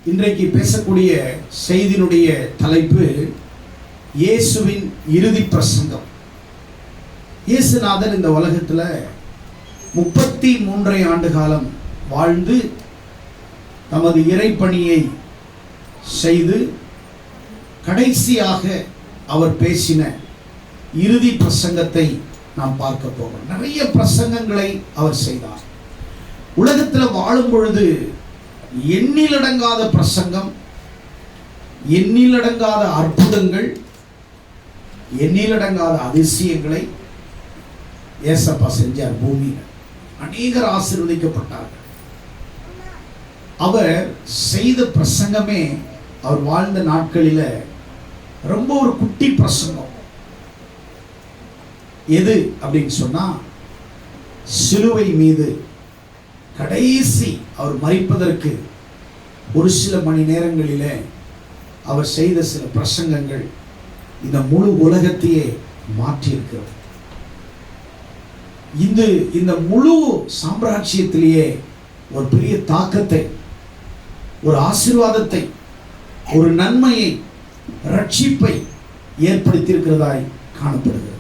இன்றைக்கு பேசக்கூடிய செய்தியினுடைய தலைப்பு இயேசுவின் இறுதி பிரசங்கம். இயேசுநாதர் இந்த உலகத்தில் 33 ஆண்டு காலம் வாழ்ந்து தமது இறைப்பணியை செய்து கடைசியாக அவர் பேசின இறுதி பிரசங்கத்தை நாம் பார்க்க போகிறோம். நிறைய பிரசங்கங்களை அவர் செய்தார். உலகத்தில் வாழும் பொழுது எண்ணிலடங்காத பிரசங்கம், எண்ணிலடங்காத அற்புதங்கள், எண்ணிலடங்காத அதிசயங்களை ஏசப்பா செஞ்சார். பூமியில் அநேகர் ஆசீர்வதிக்கப்பட்டார்கள். அவர் செய்த பிரசங்கமே அவர் வாழ்ந்த நாட்களில் ரொம்ப ஒரு குட்டி பிரசங்கம். எது அப்படின்னு சொன்னா, சிலுவை மீது கடைசி அவர் மரிப்பதற்கு ஒரு சில மணி நேரங்களிலே அவர் செய்த சில பிரசங்கங்கள் இந்த முழு உலகத்தையே மாற்றியிருக்கிறது. இந்த முழு சாம்ராஜ்யத்திலேயே ஒரு பெரிய தாக்கத்தை, ஒரு ஆசீர்வாதத்தை, ஒரு நன்மையை, ரட்சிப்பை ஏற்படுத்தியிருக்கிறதாய் காணப்படுகிறது.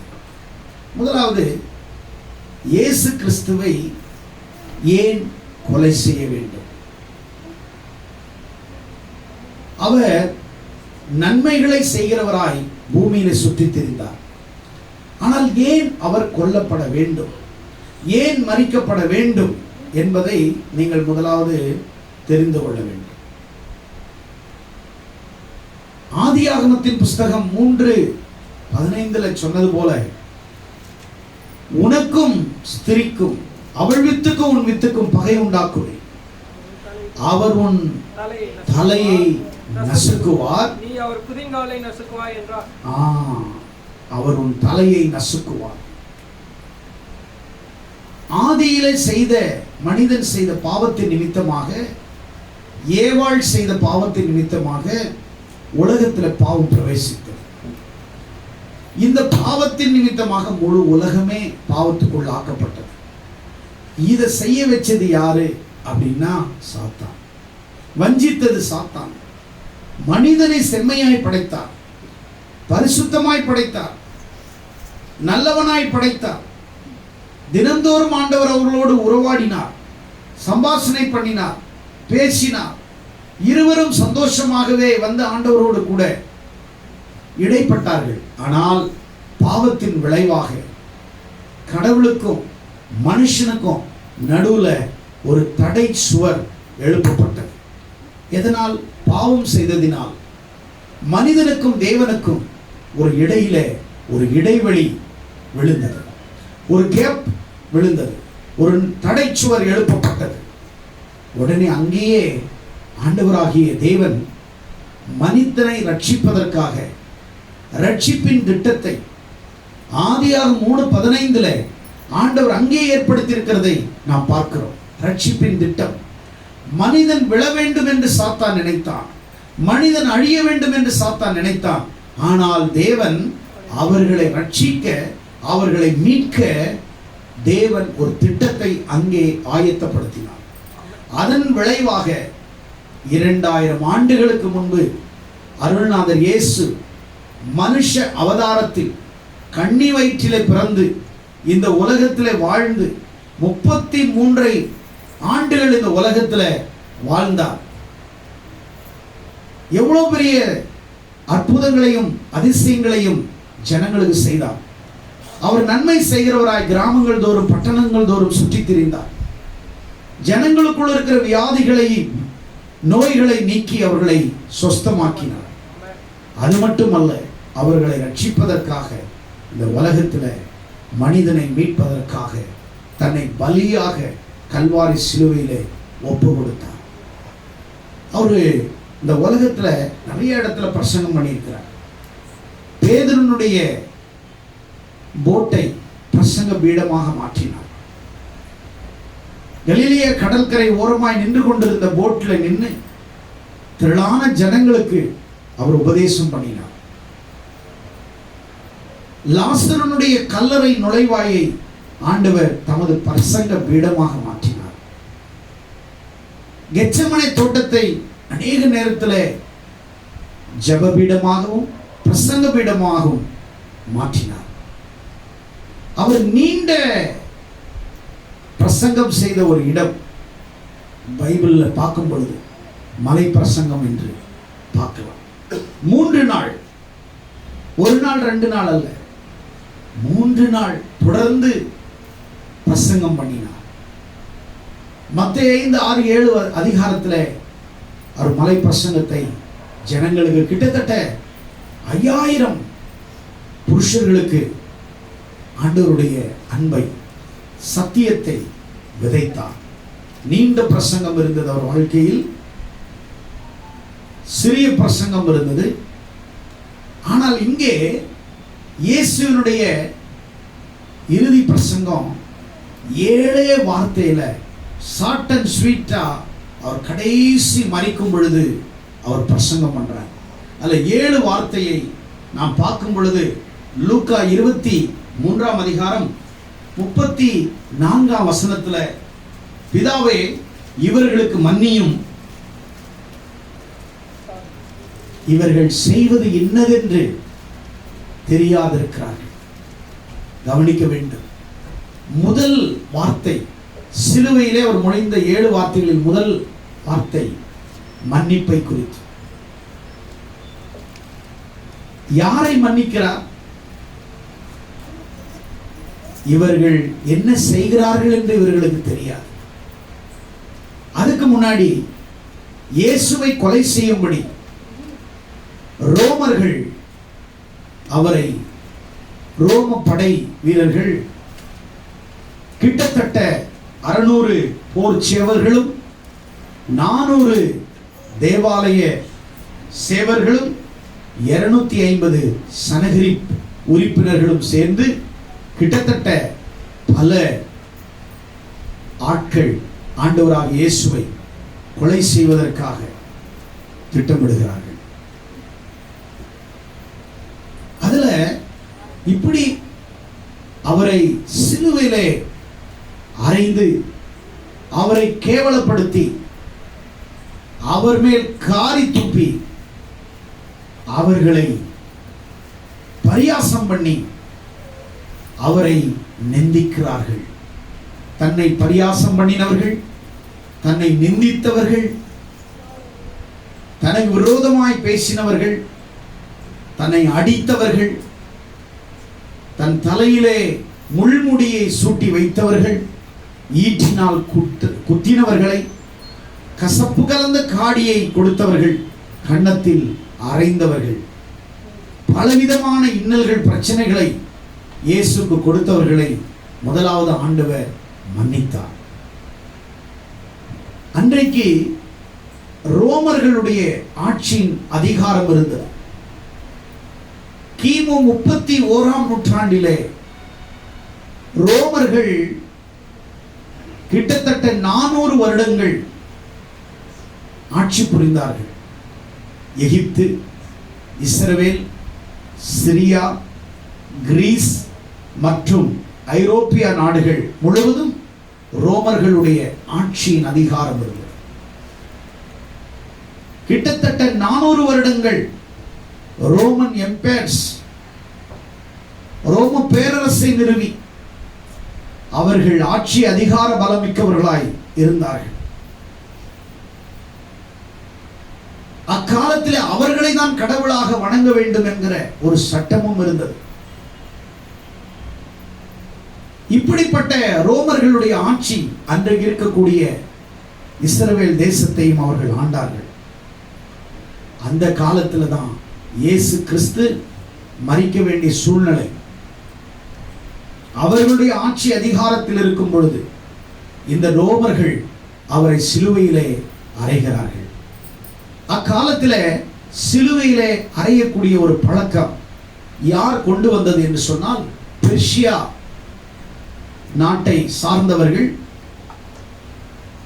முதலாவது, இயேசு கிறிஸ்துவை ஏன் கொலை செய்ய வேண்டும்? அவர் நன்மைகளை செய்கிறவராய் பூமியில சுற்றித் திரிந்தார். ஆனால் ஏன் அவர் கொல்லப்பட வேண்டும், ஏன் மரிக்கப்பட வேண்டும் என்பதை நீங்கள் முதலாவது தெரிந்து கொள்ள வேண்டும். ஆதியாகமத்தின் புஸ்தகம் 3:15 சொன்னது போல, உனக்கும் ஸ்திரிக்கும் அவள் வித்துக்கும் உன் வித்துக்கும் பகை உண்டாக்குவேன், அவர் உன் தலையை நசுக்குவார், நீ அவர் குதிங்காலை நசுக்குவாய் என்றார். அவர் உன் தலையை நசுக்குவார். ஆதியிலே செய்த மனிதன் செய்த பாவத்தின் நிமித்தமாக, ஏவாள் செய்த பாவத்தின் நிமித்தமாக உலகத்தில் பாவம் பிரவேசித்தது. இந்த பாவத்தின் நிமித்தமாக முழு உலகமே பாவத்துக்குள் ஆக்கப்பட்டது. இதை செய்ய வச்சது யாரு அப்படின்னா சாத்தான். வஞ்சித்தது சாத்தான். மனிதனை செம்மையாய் படைத்தார், பரிசுத்தமாய் படைத்தார், நல்லவனாய் படைத்தார். தினந்தோறும் ஆண்டவர் அவர்களோடு உறவாடினார், சம்பாஷணை பண்ணினார், பேசினார். இருவரும் சந்தோஷமாகவே வந்து ஆண்டவரோடு கூட இடைப்பட்டார்கள். ஆனால் பாவத்தின் விளைவாக கடவுளுக்கும் மனுஷனுக்கும் நடுவுல ஒரு தடை சுவர் எழுப்பப்பட்டது. எதனால்? பாவம் செய்ததினால். மனிதனுக்கும் தேவனுக்கும் ஒரு இடையில ஒரு இடைவெளி விழுந்தது, ஒரு கேப் விழுந்தது, ஒரு தடை சுவர் எழுப்பப்பட்டது. உடனே அங்கேயே ஆண்டவராகிய தேவன் மனிதனை ரட்சிப்பதற்காக ரட்சிப்பின் திட்டத்தை ஆதியாகமம் 3:15 ஆண்டவர் அங்கே ஏற்படுத்தியிருக்கிறதை நாம் பார்க்கிறோம். ரட்சிப்பின் திட்டம். மனிதன் விழ வேண்டும் என்று சாத்தான் நினைத்தான், மனிதன் அழிய வேண்டும் என்று சாத்தான் நினைத்தான். ஆனால் தேவன் அவர்களை ரட்சிக்க, அவர்களை மீட்க தேவன் ஒரு திட்டத்தை அங்கே ஆயத்தப்படுத்தினார். அதன் விளைவாக 2000 ஆண்டுகளுக்கு முன்பு அருள்நாதர் இயேசு மனுஷ அவதாரத்தில் கன்னி வயிற்றிலே பிறந்து இந்த உலகத்திலே வாழ்ந்து 33 ஆண்டுகள் இந்த உலகத்தில் வாழ்ந்தார். எவ்வளவு பெரிய அற்புதங்களையும் அதிசயங்களையும் ஜனங்களுக்கு செய்தார். அவர் நன்மை செய்கிறவராய் கிராமங்கள் தோறும் பட்டணங்கள் தோறும் சுற்றி திரிந்தார். ஜனங்களுக்குள் இருக்கிற வியாதிகளை, நோய்களை நீக்கி அவர்களை சொஸ்தமாக்கினார். அது மட்டுமல்ல, அவர்களை ரட்சிப்பதற்காக இந்த உலகத்தில் மனிதனை மீட்பதற்காக தன்னை பலியாக கல்வாரி சிலுவையிலே ஒப்பு கொடுத்தார். அவரு இந்த உலகத்தில் நிறைய இடத்துல பிரசங்கம் பண்ணியிருக்கிறார். பேதுருனுடைய போட்டை பிரசங்க பீடமாக மாற்றினார். கலிலேய கடற்கரை ஓரமாய் நின்று கொண்டிருந்த போட்டில் நின்று திரளான ஜனங்களுக்கு அவர் உபதேசம் பண்ணினார். லாசருனுடைய கல்லறை நுழைவாயை ஆண்டவர் தமது பிரசங்க பீடமாக மாற்றினார். கெத்செமனே தோட்டத்தை அநேக நேரத்தில் ஜெபபீடமாகவும் பிரசங்க பீடமாகவும் மாற்றினார். அவர் நீண்ட பிரசங்கம் செய்த ஒரு இடம் பைபிளில் பார்க்கும் பொழுது மலை பிரசங்கம் என்று பார்க்கலாம். 3 நாள், ஒரு நாள் 2 நாள் அல்ல, 3 நாள் தொடர்ந்து பிரசங்கம் பண்ணினார். மத்தேயு 5, 6, 7 அதிகாரத்தில் அவர் மலை பிரசங்கத்தை ஜனங்களுக்கு கிட்டத்தட்ட 5000 புருஷர்களுக்கு ஆண்டவருடைய அன்பை, சத்தியத்தை விதைத்தார். நீண்ட பிரசங்கம் இருந்தது அவர் வாழ்க்கையில், சிறிய பிரசங்கம் இருந்தது. ஆனால் இங்கே இயேசுவினுடைய இறுதி பிரசங்கம் 7 வார்த்தையில ஷார்ட் அண்ட் ஸ்வீட்டா அவர் கடைசி மரிக்கும் பொழுது அவர் பிரசங்கம் பண்றார். அதில் 7 வார்த்தையை நாம் பார்க்கும் பொழுது லூக்கா 23 அதிகாரம் 34 வசனத்துல, பிதாவே இவர்களுக்கு மன்னியும், இவர்கள் செய்வது இன்னதென்று தெரியாதிருக்கிறார்கள். கவனிக்க வேண்டும். முதல் வார்த்தை, சிலுவையிலே அவர் முனைந்த 7 வார்த்தைகளில் முதல் வார்த்தை மன்னிப்பை குறித்து. யாரை மன்னிக்கிறார்? இவர்கள் என்ன செய்கிறார்கள் என்று இவர்களுக்கு தெரியாது. அதுக்கு முன்னாடி இயேசுவை கொலை செய்யும்படி ரோமர்கள் அவரை, ரோம படை வீரர்கள் கிட்டத்தட்ட 600 போர் சேவர்களும் 400 தேவாலய சேவர்களும் 250 சனகரி உறுப்பினர்களும் சேர்ந்து கிட்டத்தட்ட பல ஆட்கள் ஆண்டவராக இயேசுவை கொலை செய்வதற்காக திட்டமிடுகிறார்கள். அதுல இப்படி அவரை சிலுவையிலே அறைந்து அவரை கேவலப்படுத்தி அவர் மேல் காரி துப்பி அவர்களை பரியாசம் பண்ணி அவரை நிந்திக்கிறார்கள். தன்னை பரியாசம் பண்ணினவர்கள், தன்னை நிந்தித்தவர்கள், தனக்கு விரோதமாய் பேசினவர்கள், தன்னை அடித்தவர்கள், தன் தலையிலே முள்முடியை சூட்டி வைத்தவர்கள், ஈட்டினால் குத்தினவர்களை, கசப்பு கலந்த காடியை கொடுத்தவர்கள், கன்னத்தில் அறைந்தவர்கள், பலவிதமான இன்னல்கள் பிரச்சனைகளை இயேசுக்கு கொடுத்தவர்களை முதலாவது ஆண்டவர் மன்னித்தார். அன்றைக்கு ரோமர்களுடைய ஆட்சியின் அதிகாரம் இருந்தது. கிமு 31 நூற்றாண்டிலே ரோமர்கள் கிட்டத்தட்ட 400 வருடங்கள் ஆட்சி புரிந்தார்கள். எகிப்து, இஸ்ரவேல், சிரியா, கிரீஸ் மற்றும் ஐரோப்பிய நாடுகள் முழுவதும் ரோமர்களுடைய ஆட்சியின் அதிகாரம் இருந்தது. கிட்டத்தட்ட 400 வருடங்கள் ரோமன் எம்பையர்ஸ், ரோம பேரரசை நிறுவி அவர்கள் ஆட்சி அதிகார பலமிக்கவர்களாய் இருந்தார்கள். அக்காலத்தில் அவர்களை தான் கடவுளாக வணங்க வேண்டும் என்கிற ஒரு சட்டமும் இருந்தது. இப்படிப்பட்ட ரோமர்களுடைய ஆட்சி அன்றைக்கு இருக்கக்கூடிய இஸ்ரவேல் தேசத்தையும் அவர்கள் ஆண்டார்கள். அந்த காலத்தில் தான் இயேசு கிறிஸ்து மரிக்க வேண்டிய சூழ்நிலை. அவர்களுடைய ஆட்சி அதிகாரத்தில் இருக்கும் பொழுது இந்த ரோமர்கள் அவரை சிலுவையிலே அறைகிறார்கள். அக்காலத்தில் சிலுவையிலே அறையக்கூடிய ஒரு பழக்கம் யார் கொண்டு வந்தது என்று சொன்னால், பெர்ஷியா நாட்டை சார்ந்தவர்கள்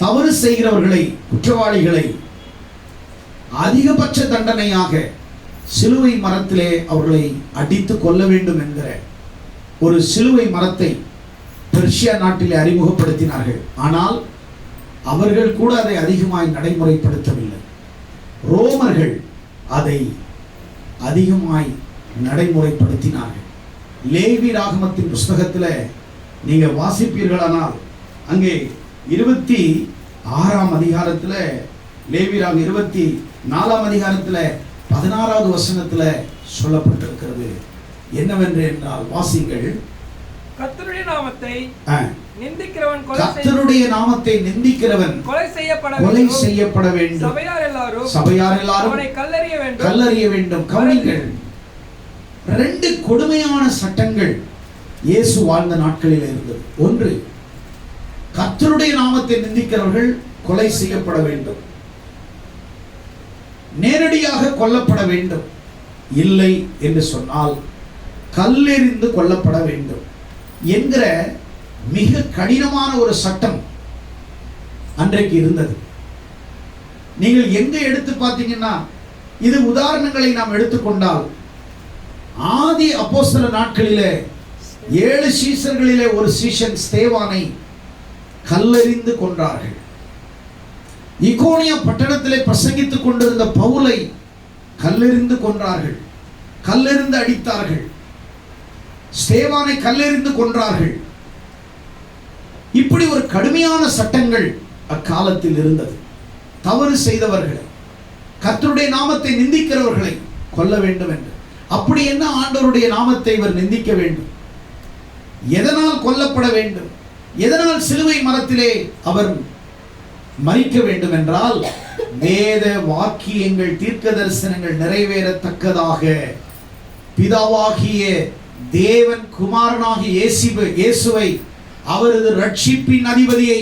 தவறு செய்கிறவர்களை, குற்றவாளிகளை அதிகபட்ச தண்டனையாக சிலுவை மரத்திலே அவர்களை அடித்து கொள்ள வேண்டும் என்கிற ஒரு சிலுவை மரத்தை பெர்ஷியா நாட்டிலே அறிமுகப்படுத்தினார்கள். ஆனால் அவர்கள் கூட அதை அதிகமாய் நடைமுறைப்படுத்தவில்லை. ரோமர்கள் அதை அதிகமாய் நடைமுறைப்படுத்தினார்கள். லேவி ராகமத்தின் புஸ்தகத்தில் நீங்க வாசிப்பீர்களானால் அங்கே 26ஆம் அதிகாரத்தில், லேவி ராகம் 24ஆம் அதிகாரத்தில் 16வது வசனத்தில் சொல்லப்பட்டிருக்கிறது. என்னவென்று என்றால், வாசிங்கள். கர்த்தருடைய நாமத்தை நிந்திக்கிறவன் கர்த்தருடைய நாமத்தை நிந்திக்கிறவன் கொலை செய்யப்பட வேண்டும். சபையார் எல்லாரும் அவனை கல்லறிய வேண்டும். கவனிங்கள், 2 கொடுமையான சட்டங்கள் இயேசு வாழ்ந்த நாட்களில் இருந்தது. ஒன்று, கர்த்தருடைய நாமத்தை நிந்திக்கிறவர்கள் கொலை செய்யப்பட வேண்டும், நேரடியாக கொல்லப்பட வேண்டும். இல்லை என்று சொன்னால் கல்லெறிந்து கொல்லப்பட வேண்டும் என்கிற மிக கடினமான ஒரு சட்டம் அன்றைக்கு இருந்தது. நீங்கள் எங்க எடுத்து பார்த்தீங்கன்னா, இது உதாரணங்களை நாம் எடுத்துக்கொண்டால், ஆதி அப்போஸ்தல நாட்களிலே 7 சீஷர்களிலே ஒரு சீஷன் ஸ்தேவானை கல்லெறிந்து கொன்றார்கள். இக்கோனியா பட்டணத்திலே பிரசங்கித்துக் கொண்டிருந்த பவுலை கல்லெறிந்து கொன்றார்கள், கல்லெறிந்து அடித்தார்கள். ஸ்தேவானை கல்லெறிந்து கொன்றார்கள். இப்படி ஒரு கடுமையான சட்டங்கள் அக்காலத்தில் இருந்தது. தவறு செய்தவர்களை, கர்த்தருடைய நாமத்தை நிந்திக்கிறவர்களை கொல்ல வேண்டும் என்று. அப்படி என்ன ஆண்டவருடைய நாமத்தை இவர் நிந்திக்க வேண்டும்? எதனால் கொல்லப்பட வேண்டும்? எதனால் சிலுவை மரத்திலே அவர் மரிக்க வேண்டும் என்றால், வேத வாக்கியங்கள், தீர்க்க தரிசனங்கள் நிறைவேறத்தக்கதாக பிதாவாகிய தேவன் குமாரனாகிய இயேசுவை, அவரது ரட்சிப்பின் அதிபதியை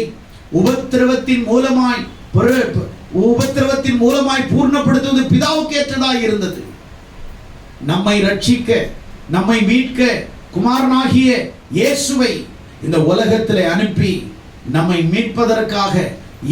உபத்திரவத்தின் மூலமாய் பூர்ணப்படுத்துவது பிதாவுக்கு ஏற்றதாய் இருந்தது. நம்மை ரட்சிக்க, நம்மை மீட்க குமாரனாகிய இயேசுவை இந்த உலகத்திலே அனுப்பி நம்மை மீட்பதற்காக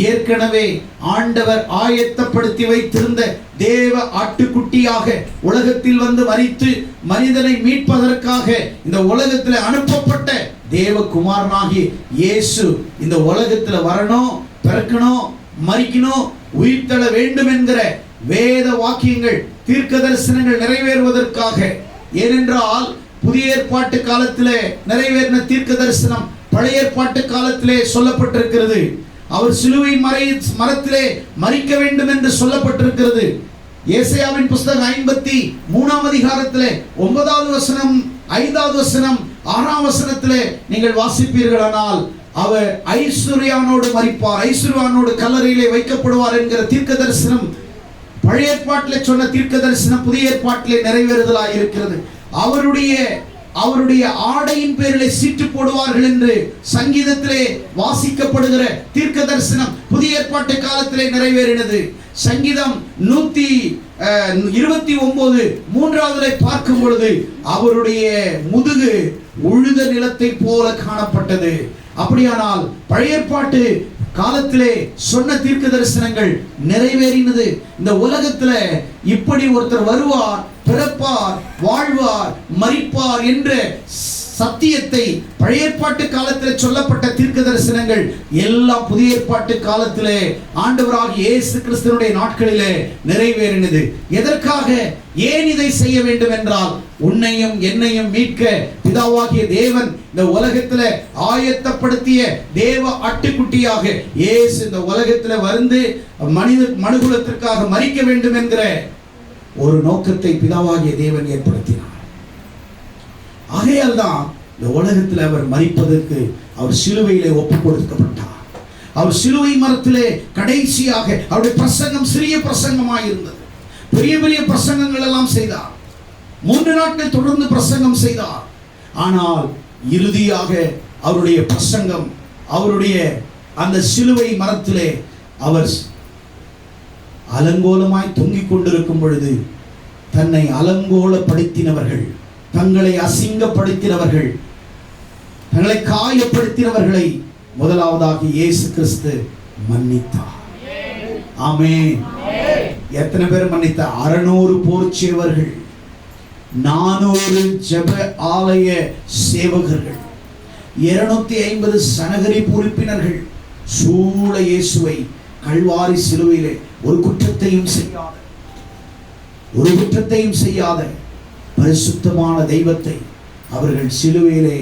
ஏற்கனவே ஆண்டவர் ஆயத்தப்படுத்தி வைத்திருந்த தேவ ஆட்டுக்குட்டியாக உலகத்தில் வந்து மரித்து மனிதனை மீட்பதற்காக இந்த உலகத்தில் அனுப்பப்பட்ட தேவ குமாரனாகிய இயேசு இந்த உலகத்தில் வரணும், பிறக்கணும், மரிக்கணும், உயிர்த்தெழ வேண்டும் என்கிற வேத வாக்கியங்கள், தீர்க்க தரிசனங்கள் நிறைவேறுவதற்காக. ஏனென்றால் புதிய ஏற்பாட்டு காலத்திலே நிறைவேறின தீர்க்க தரிசனம் பழைய ஏற்பாட்டு காலத்திலே சொல்லப்பட்டிருக்கிறது. அவர் சிலுவை மரத்திலே மரிக்க வேண்டும் என்று சொல்லப்பட்டிருக்கிறது. ஏசாயாவின் புஸ்தகம் 53ஆம் அதிகாரத்திலே 9வது வசனம், 5வது வசனம், 6ஆம் வசனத்திலே நீங்கள் வாசிப்பீர்களானால், அவர் ஐஸ்வர்யானோடு மரிப்பார், ஐஸ்வர்யானோடு கல்லறையிலே வைக்கப்படுவார் என்கிற தீர்க்க தரிசனம் பழைய ஏற்பாட்டிலே சொன்ன தீர்க்க தரிசனம் புதிய ஏற்பாட்டிலே நிறைவேறுதலாய் இருக்கிறது. அவருடைய ஆடையின் பேரிலே சீட்டு போடுவார்கள் என்று சங்கீதத்திலே வாசிக்கப்படுகிற தீர்க்க தரிசனம் புதிய ஏற்பாட்டு காலத்திலே நிறைவேறினது. சங்கீதம் 129 3வதிலே பார்க்கும் பொழுது அவருடைய முதுகு உழுத நிலத்தை போல காணப்பட்டது. அப்படியானால் பழைய ஏற்பாட்டு காலத்திலே சொன்ன தீர்க்க தரிசனங்கள் நிறைவேறினது. இந்த உலகத்துல இப்படி ஒருத்தர் வருவார், பிறப்பார், வாழ்வார், மரிப்பார் என்ற சத்தியத்தை பழைய ஏற்பாட்டு காலத்தில் சொல்லப்பட்ட தீர்க்க தரிசனங்கள் எல்லாம் புதிய ஏற்பாட்டு காலத்திலே ஆண்டவராகிய இயேசு கிறிஸ்துவினுடைய நாட்களிலே நிறைவேறினது. எதற்காக, ஏன் இதை செய்ய வேண்டும் என்றால், உன்னையும் என்னையும் மீட்க பிதாவாகிய தேவன் இந்த உலகத்தில் ஆயத்தப்படுத்திய தேவ ஆட்டுக்குட்டியாக இயேசு இந்த உலகத்தில் வந்து மனுகுலத்திற்காக மரிக்க வேண்டும் என்கிற ஒரு நோக்கத்தை பிதாவாகிய தேவன் ஏற்படுத்தினார். ஆகையால் தான் இந்த உலகத்தில் அவர் மரிப்பதற்கு அவர் சிலுவையிலே ஒப்புக் கொடுக்கப்பட்டார். அவர் சிலுவை மரத்திலே கடைசியாக அவருடைய பிரசங்கம் சிறிய பிரசங்கமாக இருந்தது. பெரிய பெரிய பிரசங்கங்கள் எல்லாம் செய்தார். 3 நாட்கள் தொடர்ந்து பிரசங்கம் செய்தார். ஆனால் இறுதியாக அவருடைய பிரசங்கம், அவருடைய அந்த சிலுவை மரத்திலே அவர் அலங்கோலமாய் தொங்கிக் கொண்டிருக்கும் பொழுது தன்னை அலங்கோலப்படுத்தினவர்கள், தங்களை அசிங்கப்படுத்தினவர்கள், தங்களை காயப்படுத்தினவர்களை முதலாவதாக இயேசு கிறிஸ்து மன்னித்தார். ஆமென். எத்தனை பேர் மன்னித்தார்? 600 போர்ச்சேவர்கள், 400 ஜெப ஆலய சேவகர்கள், 250 சனகரிப்பு உறுப்பினர்கள் சூழ இயேசுவை கல்வாரி சிலுவையிலே ஒரு குற்றத்தையும் செய்யாத பரிசுத்தமான தெய்வத்தை அவர்கள் சிலுவையிலே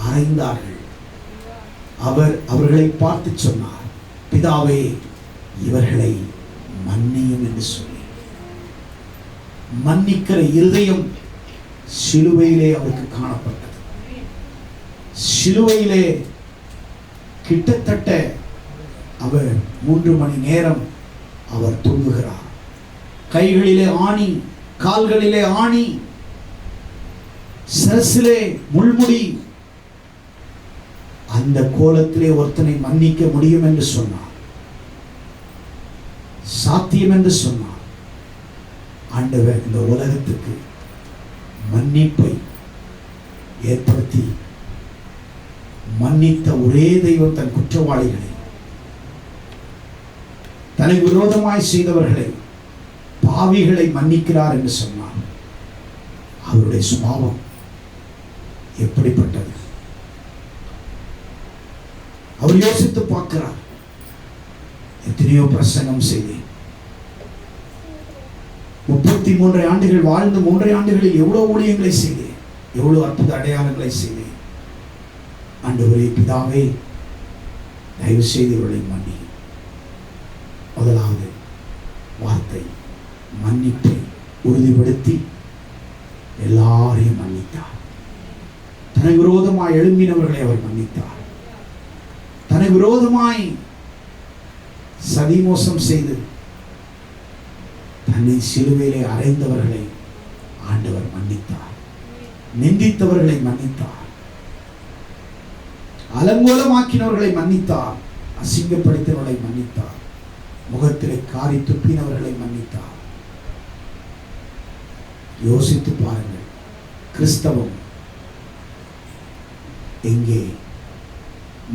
அறைந்தார்கள். அவர் அவர்களை பார்த்து சொன்னார், பிதாவே, இவர்களை மன்னியும் என்று சொல்லி. மன்னிக்கிற இருதயம் சிலுவையிலே அவருக்கு காணப்பட்டது. சிலுவையிலே கிட்டத்தட்ட அவர் 3 மணி நேரம் அவர் தூங்குகிறார். கைகளிலே ஆணி, கால்களிலே ஆணி, சிரசிலே முள்முடி. அந்த கோலத்திலே ஒருத்தனை மன்னிக்க முடியும் என்று சொன்னார், சாத்தியம் என்று சொன்னார். ஆண்டவர் இந்த உலகத்துக்கு மன்னிப்பை ஏற்படுத்தி மன்னித்த ஒரே தெய்வம் தன் குற்றவாளிகளை, தனக்கு விரோதமாய் செய்தவர்களை, பாவிகளை மன்னிக்கிறார் என்று சொன்னார். அவருடைய சுபாவம் எப்படிப்பட்டது? அவர் யோசித்து பார்க்கிறார். எத்தனையோ பிரசங்கம் செய்தேன், 33 ஆண்டுகள் வாழ்ந்து 3 ஆண்டுகளில் எவ்வளவு ஊழியங்களை செய்தேன், எவ்வளவு அற்புத அடையாளங்களை செய்தேன். ஆண்டவரே, பிதாவே, தயவு செய்து இவர்களை மன்னி. முதலாவது வார்த்தை மன்னிப்பை உறுதிப்படுத்தி எல்லாரையும் மன்னித்தார். தனக்கு விரோதமாய் எழும்பினவர்களை அவர் மன்னித்தார். தனக்கு விரோதமாய் சதிமோசம் செய்து தன்னை சிலுவையிலே அறைந்தவர்களை ஆண்டவர் மன்னித்தார். நிந்தித்தவர்களை மன்னித்தார். அலங்கோலமாக்கினவர்களை மன்னித்தார். அசிங்கப்படுத்தினவர்களை மன்னித்தார். முகத்திலே காரி துப்பினவர்களை மன்னித்தார். யோசித்து பாருங்கள், கிறிஸ்தவம் எங்கே?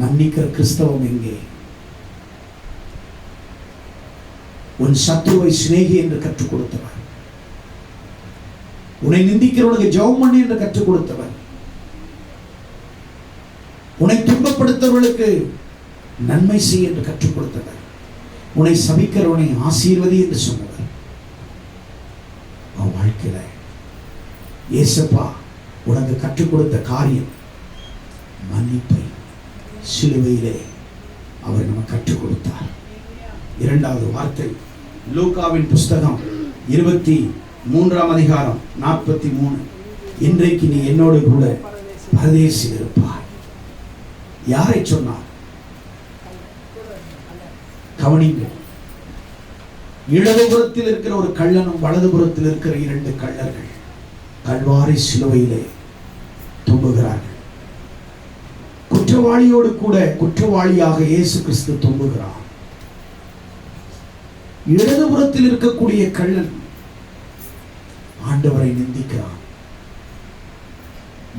மன்னிக்கிற கிறிஸ்தவம் எங்கே? உன் சத்துருவை சிநேகி என்று கற்றுக் கொடுத்தவர், உன்னை நிந்திக்கிறவனுக்கு ஜெபம் பண்ணு என்று கற்றுக் கொடுத்தவர், உன்னை துன்பப்படுத்தவர்களுக்கு நன்மை செய் என்று கற்றுக் கொடுத்தவர், உன்னை சபிக்கிறவனை ஆசீர்வதி என்று சொன்னவர். அவன் வாழ்க்கையில இயேசப்பா உனக்கு கற்றுக் கொடுத்த காரியம் மன்னிப்பை சிலுவையிலே அவர் நமக்கு கற்றுக் கொடுத்தார். இரண்டாவது வார்த்தை லூக்காவின் புஸ்தகம் 23ஆம் அதிகாரம் 43. இன்றைக்கு நீ என்னோடு கூட பரதேசில் இருப்பாய். யாரை சொன்னார்? கவனிங்கள். இடதுபுறத்தில் இருக்கிற ஒரு கள்ளனும் வலதுபுறத்தில் இருக்கிற 2 கள்ளர்கள் கல்வாரி சிலுவையிலே தொங்குகிறார்கள். குற்றவாளியோடு கூட குற்றவாளியாக இயேசு கிறிஸ்து தொங்குகிறார். இடதுபுறத்தில் இருக்கக்கூடிய கள்ளன் ஆண்டவரை நிந்திக்கிறான்.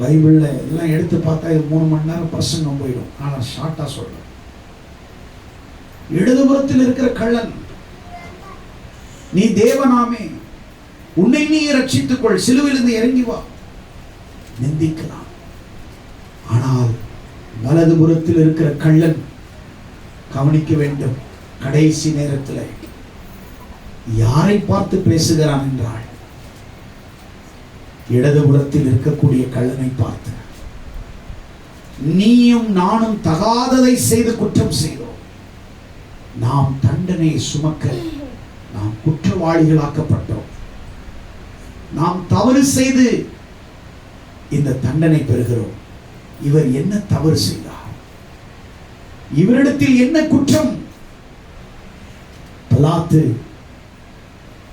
பைபிள்ல எல்லாம் எடுத்து பார்த்தா இது 3 மணி நேரம் பிரசங்கம் போயிடும். ஆனா ஷார்ட்டா சொல்றேன். இடதுபுறத்தில் இருக்கிற கள்ளன், நீ தேவனாமே, உன்னை நீ ரட்சித்துக் கொள், சிலுவையிலிருந்து இறங்கி வா, நிந்திக்கிறான். ஆனால் வலதுபுறத்தில் இருக்கிற கள்ளன், கவனிக்க வேண்டும், கடைசி நேரத்தில் யாரை பார்த்து பேசுகிறான் என்றால் இடதுபுறத்தில் இருக்கக்கூடிய கள்ளனை பார்த்து, நீயும் நானும் தகாததை செய்து குற்றம் செய்தோம், நாம் தண்டனை சுமக்க நாம் குற்றவாளிகளாக்கப்பட்டோம், நாம் தவறு செய்து இந்த தண்டனை பெறுகிறோம். இவர் என்ன தவறு செய்தார்? இவரிடத்தில் என்ன குற்றம்? பிலாத்து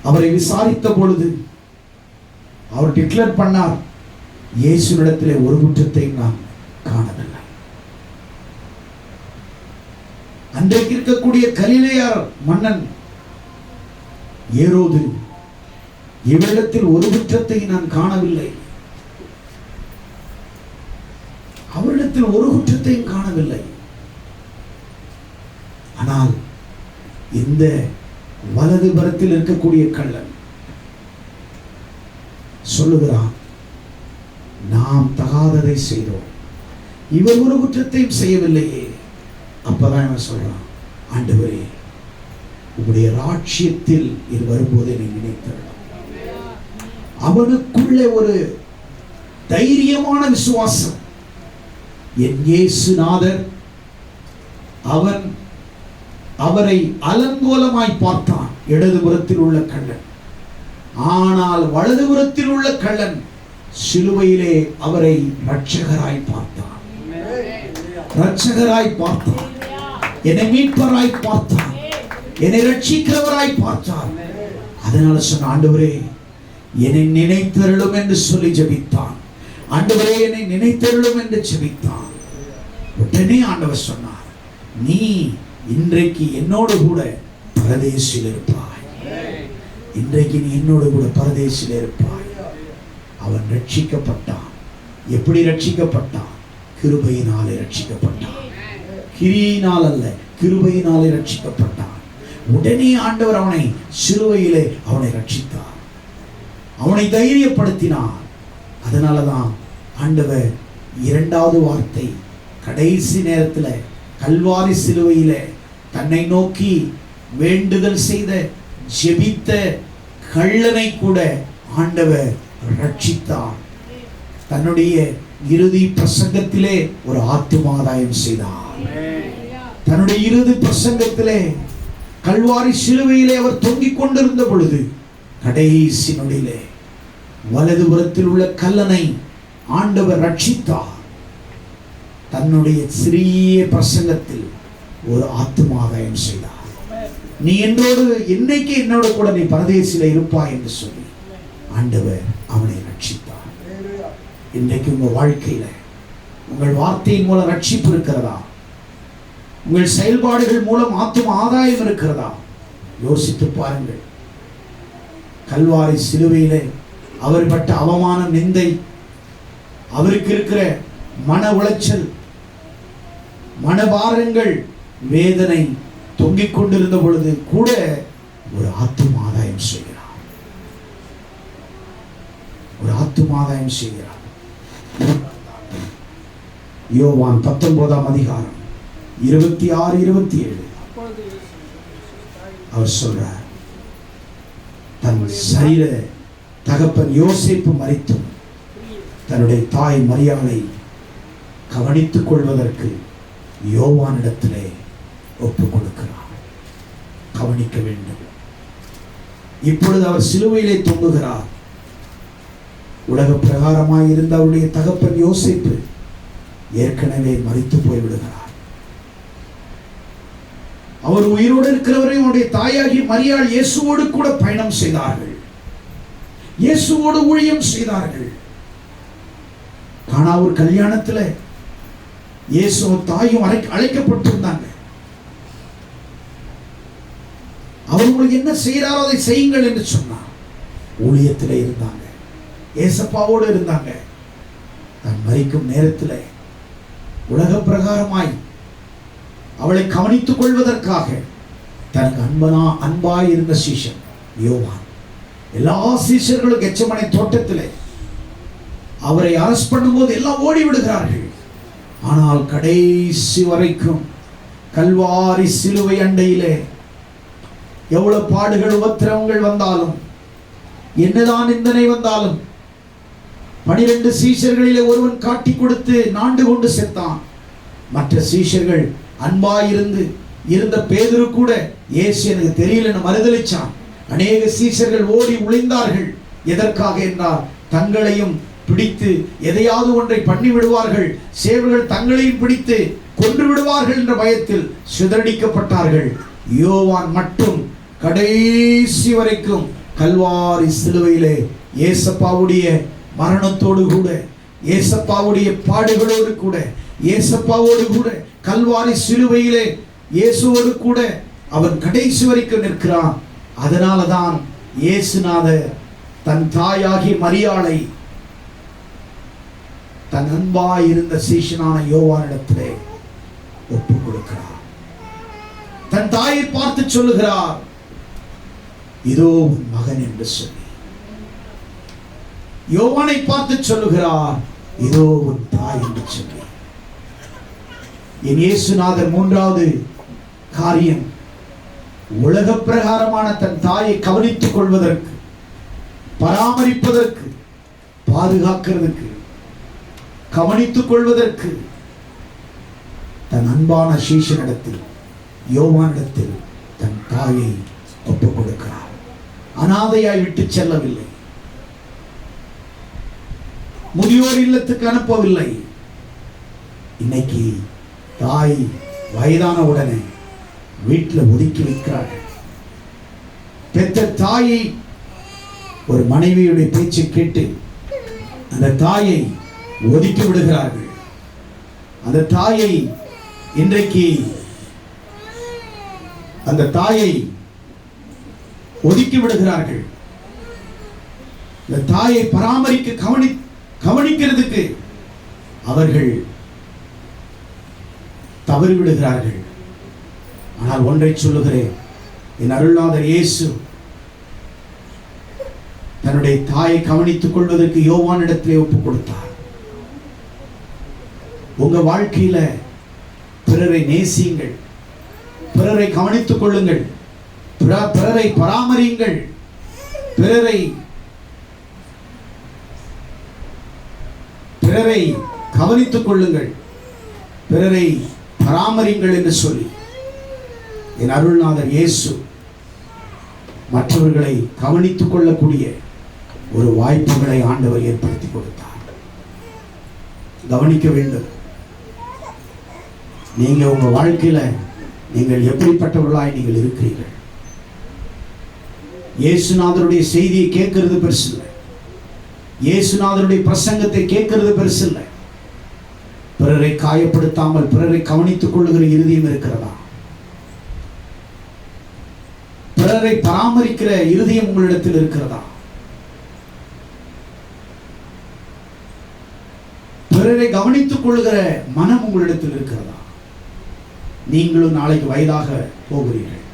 அவரை விசாரித்த பொழுது அவர் டிக்ளேர் பண்ணார், இயேசுவிடத்திலே ஒரு குற்றத்தையும் நான் காணவில்லை. அன்றைக்கு இருக்கக்கூடிய கலிலேயர் மன்னன் ஏரோது, இவரிடத்தில் ஒரு குற்றத்தை நான் காணவில்லை, அவரிடத்தில் ஒரு குற்றத்தையும் காணவில்லை. ஆனால் இந்த வலது புறத்தில் இருக்கக்கூடிய கள்ளன் சொல்லுகிறான், நாம் தகாததை செய்தோம், இவர் ஒரு குற்றத்தையும் செய்யவில்லையே. அப்பதான் இவன் சொல்றான், ஆண்டவரே, உம்முடைய ராஜ்யத்தில் இது வரும்போது என்னை நினைத்தருளும். அவனுக்குள்ளே ஒரு தைரியமான விசுவாசம். என் இயேசுநாதர் அவரை அலங்கோலமாய் பார்த்தான், இடதுபுறத்தில் உள்ள கள்ளன். ஆனால் வலதுபுறத்தில் உள்ள கள்ளன் சிலுவையிலே அவரை இரட்சகராய் பார்த்தான். இரட்சகராய் பார்த்தான், என்னை மீட்பராய் பார்த்தான், என்னை ரட்சிக்கிறவராய் பார்த்தான். அதனால சொன்ன, ஆண்டவரே என்னை நினைத்தருளும் என்று சொல்லி ஜெபித்தான். ஆண்டவரே என்னை நினைத்தருளும் என்று ஜெபித்தான். உடனே ஆண்டவர் சொன்னார், நீ இன்றைக்கு என்னோடு கூட பரதேசில் இருப்பாய். இன்றைக்கு நீ என்னோடு கூட பரதேசில் இருப்பாய். அவன் ரட்சிக்கப்பட்டான். எப்படி ரட்சிக்கப்பட்டான்? கிருபையினாலே ரட்சிக்கப்பட்டான். கிரியினால் அல்ல, கிருபையினாலே ரட்சிக்கப்பட்டான். உடனே ஆண்டவர் அவனை சிலுவையிலே அவனை ரட்சித்தார், அவனை தைரியப்படுத்தினார். அதனாலதான் ஆண்டவர் இரண்டாவது வார்த்தை கடைசி நேரத்தில் கல்வாரி சிலுவையிலே தன்னை நோக்கி வேண்டுதல் செய்த ஜெபித்த கள்ளனை கூட ஆண்டவர் ரட்சித்தார். தன்னுடைய இறுதி பிரசங்கத்திலே ஒரு ஆத்துமாதாயம் செய்தார். தன்னுடைய இறுதி பிரசங்கத்திலே கல்வாரி சிலுவையிலே அவர் தொங்கிக் கொண்டிருந்த பொழுது கடைசி நொடியிலே வலதுபுறத்தில் உள்ள கல்லனை ஆண்டவர் ரட்சித்தார். தன்னுடைய சிறிய பிரசங்கத்தில் ஒரு ஆத்துமாதாயம் செய்தார். நீ என்னோடு இன்னைக்கு என்னோட கூட நீ பரதேசில இருப்பாய் என்று சொல்லி ஆண்டவர் அவனை ரட்சித்தார். இன்றைக்கு உங்க வாழ்க்கையில உங்கள் வார்த்தையின் மூலம் ரட்சிப்பு இருக்கிறதா? உங்கள் செயல்பாடுகள் மூலம் ஆத்தும ஆதாயம் இருக்கிறதா? யோசித்து பாருங்கள். கல்வாரி சிலுவையிலே அவர் பட்ட அவமானம், நிந்தை, அவருக்கு இருக்கிற மன உளைச்சல், மனபாரங்கள், வேதனை தொங்கிக் கொண்டிருந்த பொழுது கூட ஒரு ஆத்தும ஆதாயம் செய்கிறார். ஒரு ஆத்தும ஆதாயம் செய்கிறார். யோவான் 19ஆம் அதிகாரம் 26-27 அவர் சொல்றார், தன் சரீர தகப்பன் யோசேப்பு மரித்தும் தன்னுடைய தாய் மரியாளை கவனித்துக் கொள்வதற்கு யோவானிடத்திலே ஒப்புக் கொடுக்கிறார். கவனிக்க வேண்டும். இப்பொழுது அவர் சிலுவையிலே தொங்குகிறார். உலக பிரகாரமாய் இருந்த அவருடைய தகப்பன் யோசேப்பு ஏற்கனவே மரித்து போய்விடுகிறார். அவர் உயிரோடு இருக்கிறவரை அவருடைய தாயாகி மரியாள் இயேசுவோடு கூட பயணம் செய்தார்கள். இயேசுவோடு ஊழியம் செய்தார்கள். கானா ஒரு கல்யாணத்தில் இயேசு தாயும் அழைக்கப்பட்டிருந்தாங்க. அவர் உங்களுக்கு என்ன செய்கிறாரோ அதை செய்யுங்கள் என்று சொன்னார். ஊழியத்தில் இருந்தாங்க, ஏசப்பாவோடு இருந்தாங்க. தன் மரிக்கும் நேரத்தில் உலக பிரகாரமாய் அவளை கவனித்துக் கொள்வதற்காக தனக்கு அன்பாய் இருந்த சீஷன் யோவான், எல்லா சீஷர்களும் கெச்சமனை தோட்டத்தில் அவரை அரெஸ்ட் பண்ணும்போது எல்லாம் ஓடி விடுகிறார்கள். ஆனால் கடைசி வரைக்கும் கல்வாரி சிலுவை அண்டையிலே எவ்வளவு பாடுகள் உபத்திரவங்கள் வந்தாலும், என்னதான் நிந்தனை வந்தாலும், 12 சீஷர்களிலே ஒருவன் காட்டி கொடுத்து நாண்டு கொண்டு செத்தான். மற்ற சீஷர்கள் அன்பாயிருந்து இருந்த பேதுரு கூட இயேசு எனக்கு தெரியலன்னு மறுதலிச்சான். அநேக சீஷர்கள் ஓடி ஒளிந்தார்கள். எதற்காக என்றால் தங்களையும் பிடித்து எதையாவது ஒன்றை பண்ணி விடுவார்கள், சேவர்கள் தங்களையும் பிடித்து கொன்று விடுவார்கள் என்ற பயத்தில் சிதறடிக்கப்பட்டார்கள். யோவான் மட்டும் கடைசி வரைக்கும் கல்வாரி சிலுவையிலே ஏசப்பாவுடைய மரணத்தோடு கூட, ஏசப்பாவுடைய பாடுகளோடு கூட, ஏசப்பாவோடு கூட கல்வாரி சிலுவையிலே இயேசுவோடு கூட அவன் கடைசி வரைக்கும் நிற்கிறான். அதனாலதான் இயேசுநாதர் தன் தாயாகி மரியாளை தன் அன்பாய் இருந்த சீஷனான யோவானிடத்திலே ஒப்புக் கொடுக்கிறார். தன் தாயை பார்த்து சொல்லுகிறார், இதோ உன் மகன் என்று சொல்லி. யோவானை பார்த்து சொல்லுகிறார், இதோ உன் தாய் என்று சொல்லி. என் இயேசுநாதர் மூன்றாவது காரியம் உலக பிரகாரமான தன் தாயை கவனித்துக் கொள்வதற்கு, பராமரிப்பதற்கு, பாதுகாக்கிறதுக்கு, கவனித்துக் கொள்வதற்கு தன் அன்பான சீஷனிடத்தில், யோவானிடத்தில் தன் தாயை ஒப்புக் கொடுக்கிறார். அனாதையாய் விட்டு செல்லவில்லை, முதியோர் இல்லத்துக்கு அனுப்பவில்லை. இன்னைக்கு தாய் வயதான உடனே வீட்டில் ஒதுக்கி வைக்கிறார்கள். பெற்ற தாயை, ஒரு மனைவியுடைய பேச்சை கேட்டு அந்த தாயை ஒதுக்கி விடுகிறார்கள். அந்த தாயை இன்றைக்கு அந்த தாயை ஒதுக்கி விடுகிறார்கள். இந்த தாயை பராமரிக்க கவனிக்கிறதுக்கு அவர்கள் தவறிவிடுகிறார்கள். ஆனால் ஒன்றை சொல்லுகிறேன், என் அருள்நாதர் இயேசு தன்னுடைய தாயை கவனித்துக் கொள்வதற்கு யோவானிடத்திலே ஒப்புக் கொடுத்தார். உங்க வாழ்க்கையில பிறரை நேசியுங்கள், பிறரை கவனித்துக் கொள்ளுங்கள், பிறரை பராமரியுங்கள், பிறரை கவனித்துக் கொள்ளுங்கள், பிறரை பராமரியுங்கள் என்று சொல்லி என் அருள்நாதர் இயேசு மற்றவர்களை கவனித்துக் கொள்ளக்கூடிய ஒரு வாய்ப்புகளை ஆண்டவர் ஏற்படுத்தி கொடுத்தார். கவனிக்க வேண்டும். நீங்க உங்க வாழ்க்கையில நீங்கள் எப்படிப்பட்டவர்களாய் நீங்கள் இருக்கிறீர்கள்? இயேசுநாதருடைய செய்தியை கேட்கிறது பெருசு இல்லை, இயேசுநாதருடைய பிரசங்கத்தை கேட்கிறது பெருசு இல்லை. பிறரை காயப்படுத்தாமல் பிறரை கவனித்துக் கொள்ளுகிற இருதயம் இருக்கிறதா? பிறரை பராமரிக்கிற இருதயம் உங்களிடத்தில் இருக்கிறதா? பிறரை கவனித்துக் கொள்ளுகிற மனம் உங்களிடத்தில் இருக்கிறதா? நீங்களும் நாளைக்கு வயதாக போகிறீர்கள்.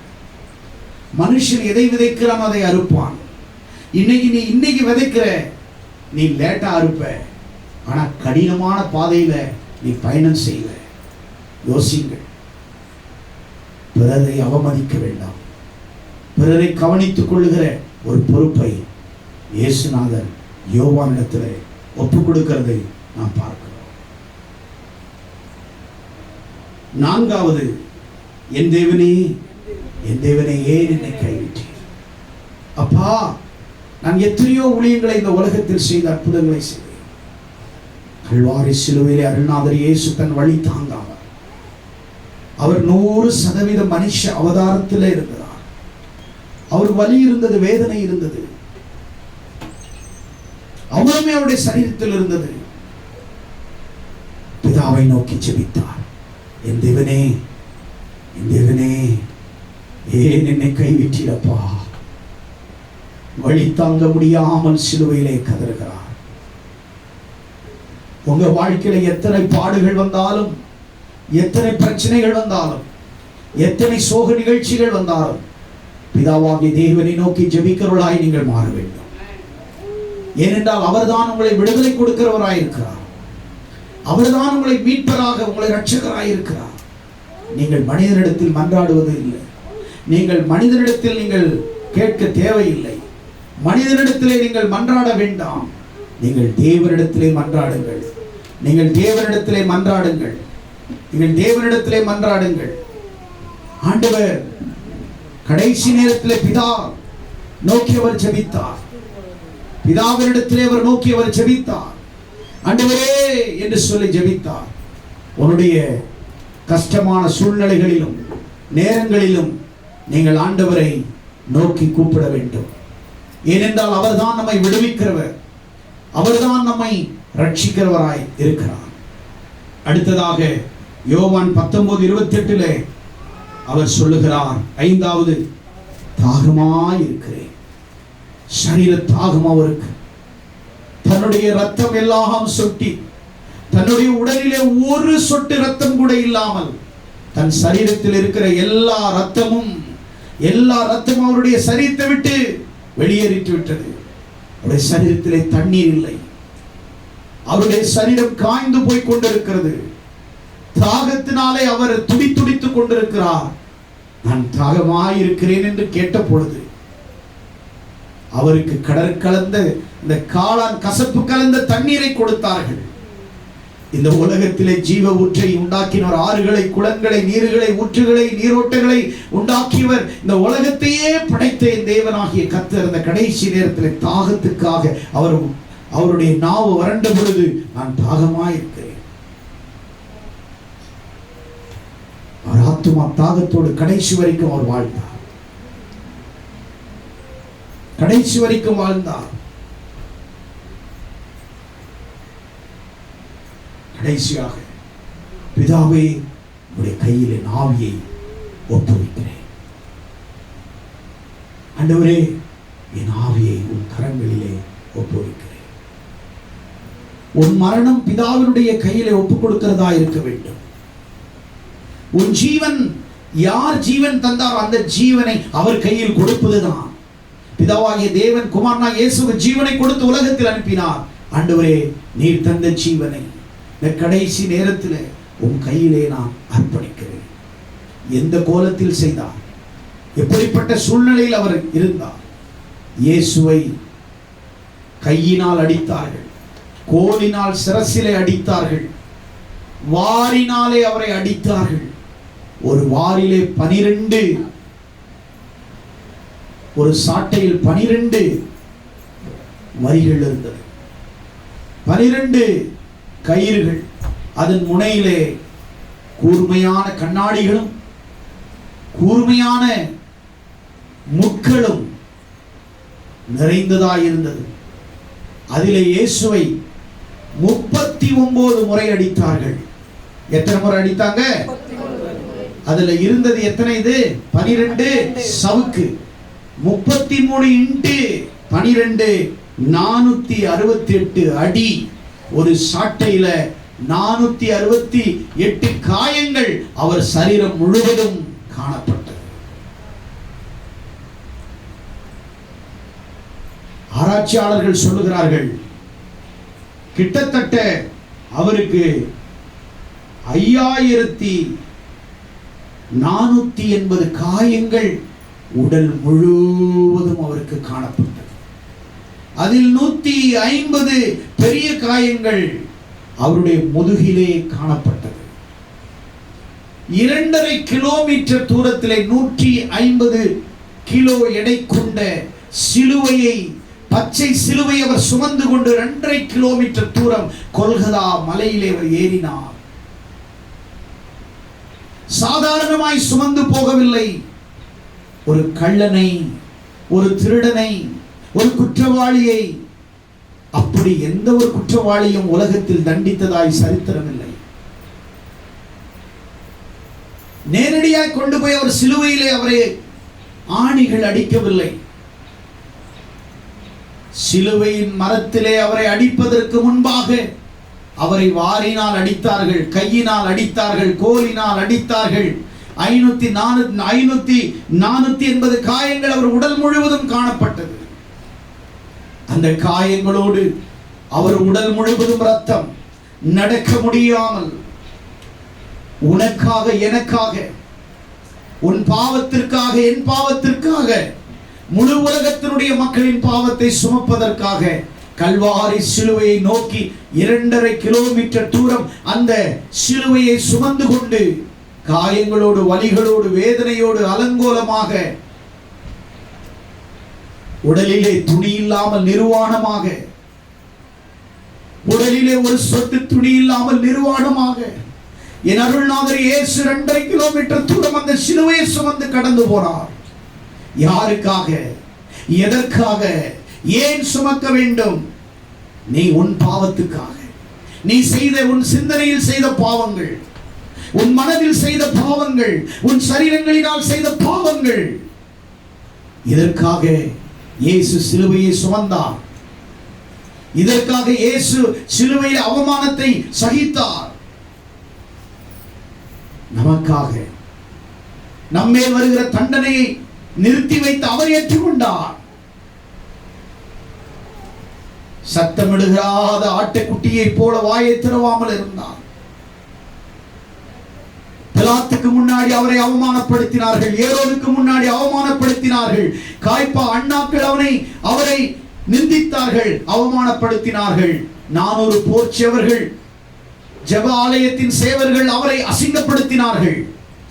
மனுஷன் எதை விதைக்கிறான் அதை அறுப்பான். இன்னைக்கு விதைக்கிற நீ லேட்டா அறுப்ப, ஆனா கடினமான பாதையில நீ பயணம் செய்வ. யோசிங்கள். பிறரை அவமதிக்க வேண்டாம். பிறரை கவனித்துக் கொள்ளுகிற ஒரு பொறுப்பை இயேசுநாதர் யோவானிடத்தில் ஒப்புக் கொடுக்கிறதை நாம் பார்க்கிறோம். நான்காவது, என் தேவனே என் தேவனே ஏன் என்னை கைவிட்டீர்? அப்பா, நான் எத்தனையோ ஊழியங்களை இந்த உலகத்தில் செய்த அற்புதங்களை செய்தேன். கல்வாரி சிலுவையிலே அருள்நாதர் இயேசு தன் வழி தாங்காமல், அவர் 100% மனுஷ அவதாரத்தில் இருந்தார். அவர் வலி இருந்தது, வேதனை இருந்தது, அவருமே அவருடைய சரீரத்தில் இருந்தது. பிதாவை நோக்கி ஜெபித்தார். என் தேவனே என் தேவனே ஏன் என்னை கைவிட்டீரப்பா? வழி தாங்க முடியாமல் சிலுவையிலே கதறுகிறார். உங்க வாழ்க்கையில எத்தனை பாடுகள் வந்தாலும், எத்தனை பிரச்சனைகள் வந்தாலும், எத்தனை சோக நிகழ்ச்சிகள் வந்தாலும், பிதாவாகிய தேவனை நோக்கி ஜெபிக்கிறவர்களாய் நீங்கள் மாற வேண்டும். ஏனென்றால் அவர்தான் உங்களை விடுதலை கொடுக்கிறவராய் இருக்கிறார். அவர்தான் உங்களை மீட்பராக, உங்களை இரட்சகராய் இருக்கிறார். நீங்கள் மனிதனிடத்தில் மன்றாடுவது இல்லை. நீங்கள் மனிதனிடத்தில் நீங்கள் கேட்க தேவையில்லை. மனிதனிடத்திலே நீங்கள் மன்றாட வேண்டாம். நீங்கள் தேவனிடத்திலே மன்றாடுங்கள். நீங்கள் தேவனிடத்திலே மன்றாடுங்கள். நீங்கள் தேவனிடத்திலே மன்றாடுங்கள். ஆண்டவர் கடைசி நேரத்திலே பிதா நோக்கி அவர் ஜெபித்தார். பிதாவினிடத்திலே அவர் நோக்கி அவர் ஜெபித்தார். ஆண்டவரே என்று சொல்லி ஜெபித்தார். உன்னுடைய கஷ்டமான சூழ்நிலைகளிலும் நேரங்களிலும் நீங்கள் ஆண்டவரை நோக்கி கூப்பிட வேண்டும். ஏனென்றால் அவர்தான் நம்மை விடுவிக்கிறவர், அவர்தான் நம்மை ரட்சிக்கிறவராய் இருக்கிறார். அடுத்ததாக யோவான் 19:28 அவர் சொல்லுகிறார், 5வது, தாகமாய் இருக்கிறேன். சரீர தாகம் அவருக்கு. தன்னுடைய ரத்தம் எல்லாம் சொட்டி, தன்னுடைய உடலிலே ஒரு சொட்டு ரத்தம் கூட இல்லாமல் தன் சரீரத்தில் இருக்கிற எல்லா ரத்தமும் அவருடைய சரீரத்தை விட்டு வெளியேறிட்டு விட்டது. அவருடைய சரீரத்திலே தண்ணீர் இல்லை. அவருடைய சரீரம் காய்ந்து போய் கொண்டிருக்கிறது. தாகத்தினாலே அவர் துடித்துடித்துக் கொண்டிருக்கிறார். நான் தாகமாயிருக்கிறேன் என்று கேட்ட பொழுது அவருக்கு கடற்கலந்த இந்த காளான் கசப்பு கலந்த தண்ணீரை கொடுத்தார்கள். இந்த உலகத்திலே ஜீவ ஊற்றை உண்டாக்கினவர், ஆறுகளை, குளங்களை, நீர்களை, ஊற்றுகளை, நீரோட்டங்களை உண்டாக்கியவர், இந்த உலகத்தையே படைத்த என் தேவனாகிய கர்த்தர் இந்த கடைசி நேரத்தில் தாகத்துக்காக அவருடைய நாவு வறண்ட பொழுது நான் தாகமாயிருக்கிறேன். அவர் ஆத்துமா தாகத்தோடு கடைசி வரைக்கும் அவர் வாழ்ந்தார். கடைசி வரைக்கும் வாழ்ந்தார். கடைசியாக, பிதாவே உடைய கையில் என் ஆவியை ஒப்புவிக்கிறேன். ஆண்டவரே, என் ஆவியை உன் கரங்களிலே ஒப்புவிக்கிறேன். உன் மரணம் பிதாவினுடைய கையிலே ஒப்புக் கொடுக்கிறதா இருக்க வேண்டும். உன் ஜீவன், யார் ஜீவன் தந்தார் அந்த ஜீவனை அவர் கையில் கொடுப்பதுதான். பிதாவாகிய தேவன் குமாரனாகிய இயேசுவை ஜீவனை கொடுத்து உலகத்தில் அனுப்பினார். ஆண்டவரே, நீர் தந்த ஜீவனை இந்த கடைசி நேரத்தில் உன் கையிலே நான் அர்ப்பணிக்கிறேன். எந்த கோலத்தில் செய்தார், எப்படிப்பட்ட சூழ்நிலையில் அவர் இருந்தார். இயேசுவை கையினால் அடித்தார்கள், கோலினால் சிரசிலே அடித்தார்கள், வாரினாலே அவரை அடித்தார்கள். ஒரு வாரிலே 12, ஒரு சாட்டையில் 12 வரிகள் இருந்தது, 12 கயிறுகள், அதன் முனையிலே கூர்மையான கண்ணாடிகளும் கூர்மையான முட்களும் நிறைந்ததாய் இருந்தது. அதிலே இயேசுவை 39 முறை அடித்தார்கள். எத்தனை முறை அடித்தாங்க? அதுல இருந்தது எத்தனை? இது 12 சவுக்கு. 33 இன்ட்டு 12 468 அடி. ஒரு சாட்டையில 468 காயங்கள் அவர் சரீரம் முழுவதும் காணப்பட்டது. ஆராய்ச்சியாளர்கள் சொல்லுகிறார்கள், கிட்டத்தட்ட அவருக்கு 5480 காயங்கள் உடல் முழுவதும் அவருக்கு காணப்பட்டது. அதில் 150 பெரிய காயங்கள் அவருடைய முதுகிலே காணப்பட்டது. 2.5 கிலோமீட்டர் தூரத்திலே 150 கிலோ எடை கொண்ட சிலுவையை, பச்சை சிலுவை அவர் சுமந்து கொண்டு 2.5 கிலோமீட்டர் தூரம் கொல்கதா மலையிலே அவர் ஏறினார். சாதாரணமாய் சுமந்து போகவில்லை. ஒரு கள்ளனை, ஒரு திருடனை, ஒரு குற்றவாளியை, அப்படி எந்த ஒரு குற்றவாளியும் உலகத்தில் தண்டித்ததாய் சரித்திரமில்லை. நேரடியாக கொண்டு போய் அவர் சிலுவையிலே அவரை ஆணிகள் அடிக்கவில்லை. சிலுவையின் மரத்திலே அவரை அடிப்பதற்கு முன்பாக அவரை வாரினால் அடித்தார்கள், கையினால் அடித்தார்கள், கோலினால் அடித்தார்கள். 480 காயங்கள் அவர் உடல் முழுவதும் காணப்பட்டது. அந்த காயங்களோடு அவர் உடல் முழுவதும் ரத்தம், நடக்க முடியாமல், உனக்காக, எனக்காக, உன் பாவத்திற்காக, என் பாவத்திற்காக, முழு உலகத்தினுடைய மக்களின் பாவத்தை சுமப்பதற்காக கல்வாரி சிலுவையை நோக்கி 2.5 கிலோமீட்டர் தூரம் அந்த சிலுவையை சுமந்து கொண்டு காயங்களோடு, வலிகளோடு, வேதனையோடு, அலங்கோலமாக, உடலிலே துணி இல்லாமல் நிர்வாணமாக, உடலிலே ஒரு சொட்டு துணி இல்லாமல் நிர்வாணமாக என் அருள்நாதர் இயேசு 2.5 கிலோமீட்டர் தூரம் அந்த சிலுவையை சுமந்து கடந்து போனார். யாருக்காக, எதற்காக, ஏன் சுமக்க வேண்டும்? நீ உன் பாவத்துக்காக, நீ செய்த, உன் சிந்தனையில் செய்த பாவங்கள், உன் மனதில் செய்த பாவங்கள், உன் சரீரங்களினால் செய்த பாவங்கள், இதற்காக இயேசு சிலுவையை சுமந்தார். இதற்காக இயேசு சிலுவையில் அவமானத்தை சகித்தார். நமக்காக நம்மேல் வருகிற தண்டனையை நிறுத்தி வைத்து அவர் ஏற்றுக்கொண்டார். சத்தமிடுகிறாத ஆட்டுக்குட்டியை போல வாயை திறவாமல் இருந்தார். பிலாத்துக்கு முன்னாடி அவரை அவமானப்படுத்தினார்கள், ஏரோதுக்கு முன்னாடி அவமானப்படுத்தினார்கள், காய்பா அண்ணாக்கள் அவரை நிந்தித்தார்கள், அவமானப்படுத்தினார்கள். 400 போர்ச்சேவர்கள், ஜெப ஆலயத்தின் சேவர்கள் அவரை அசிங்கப்படுத்தினார்கள்.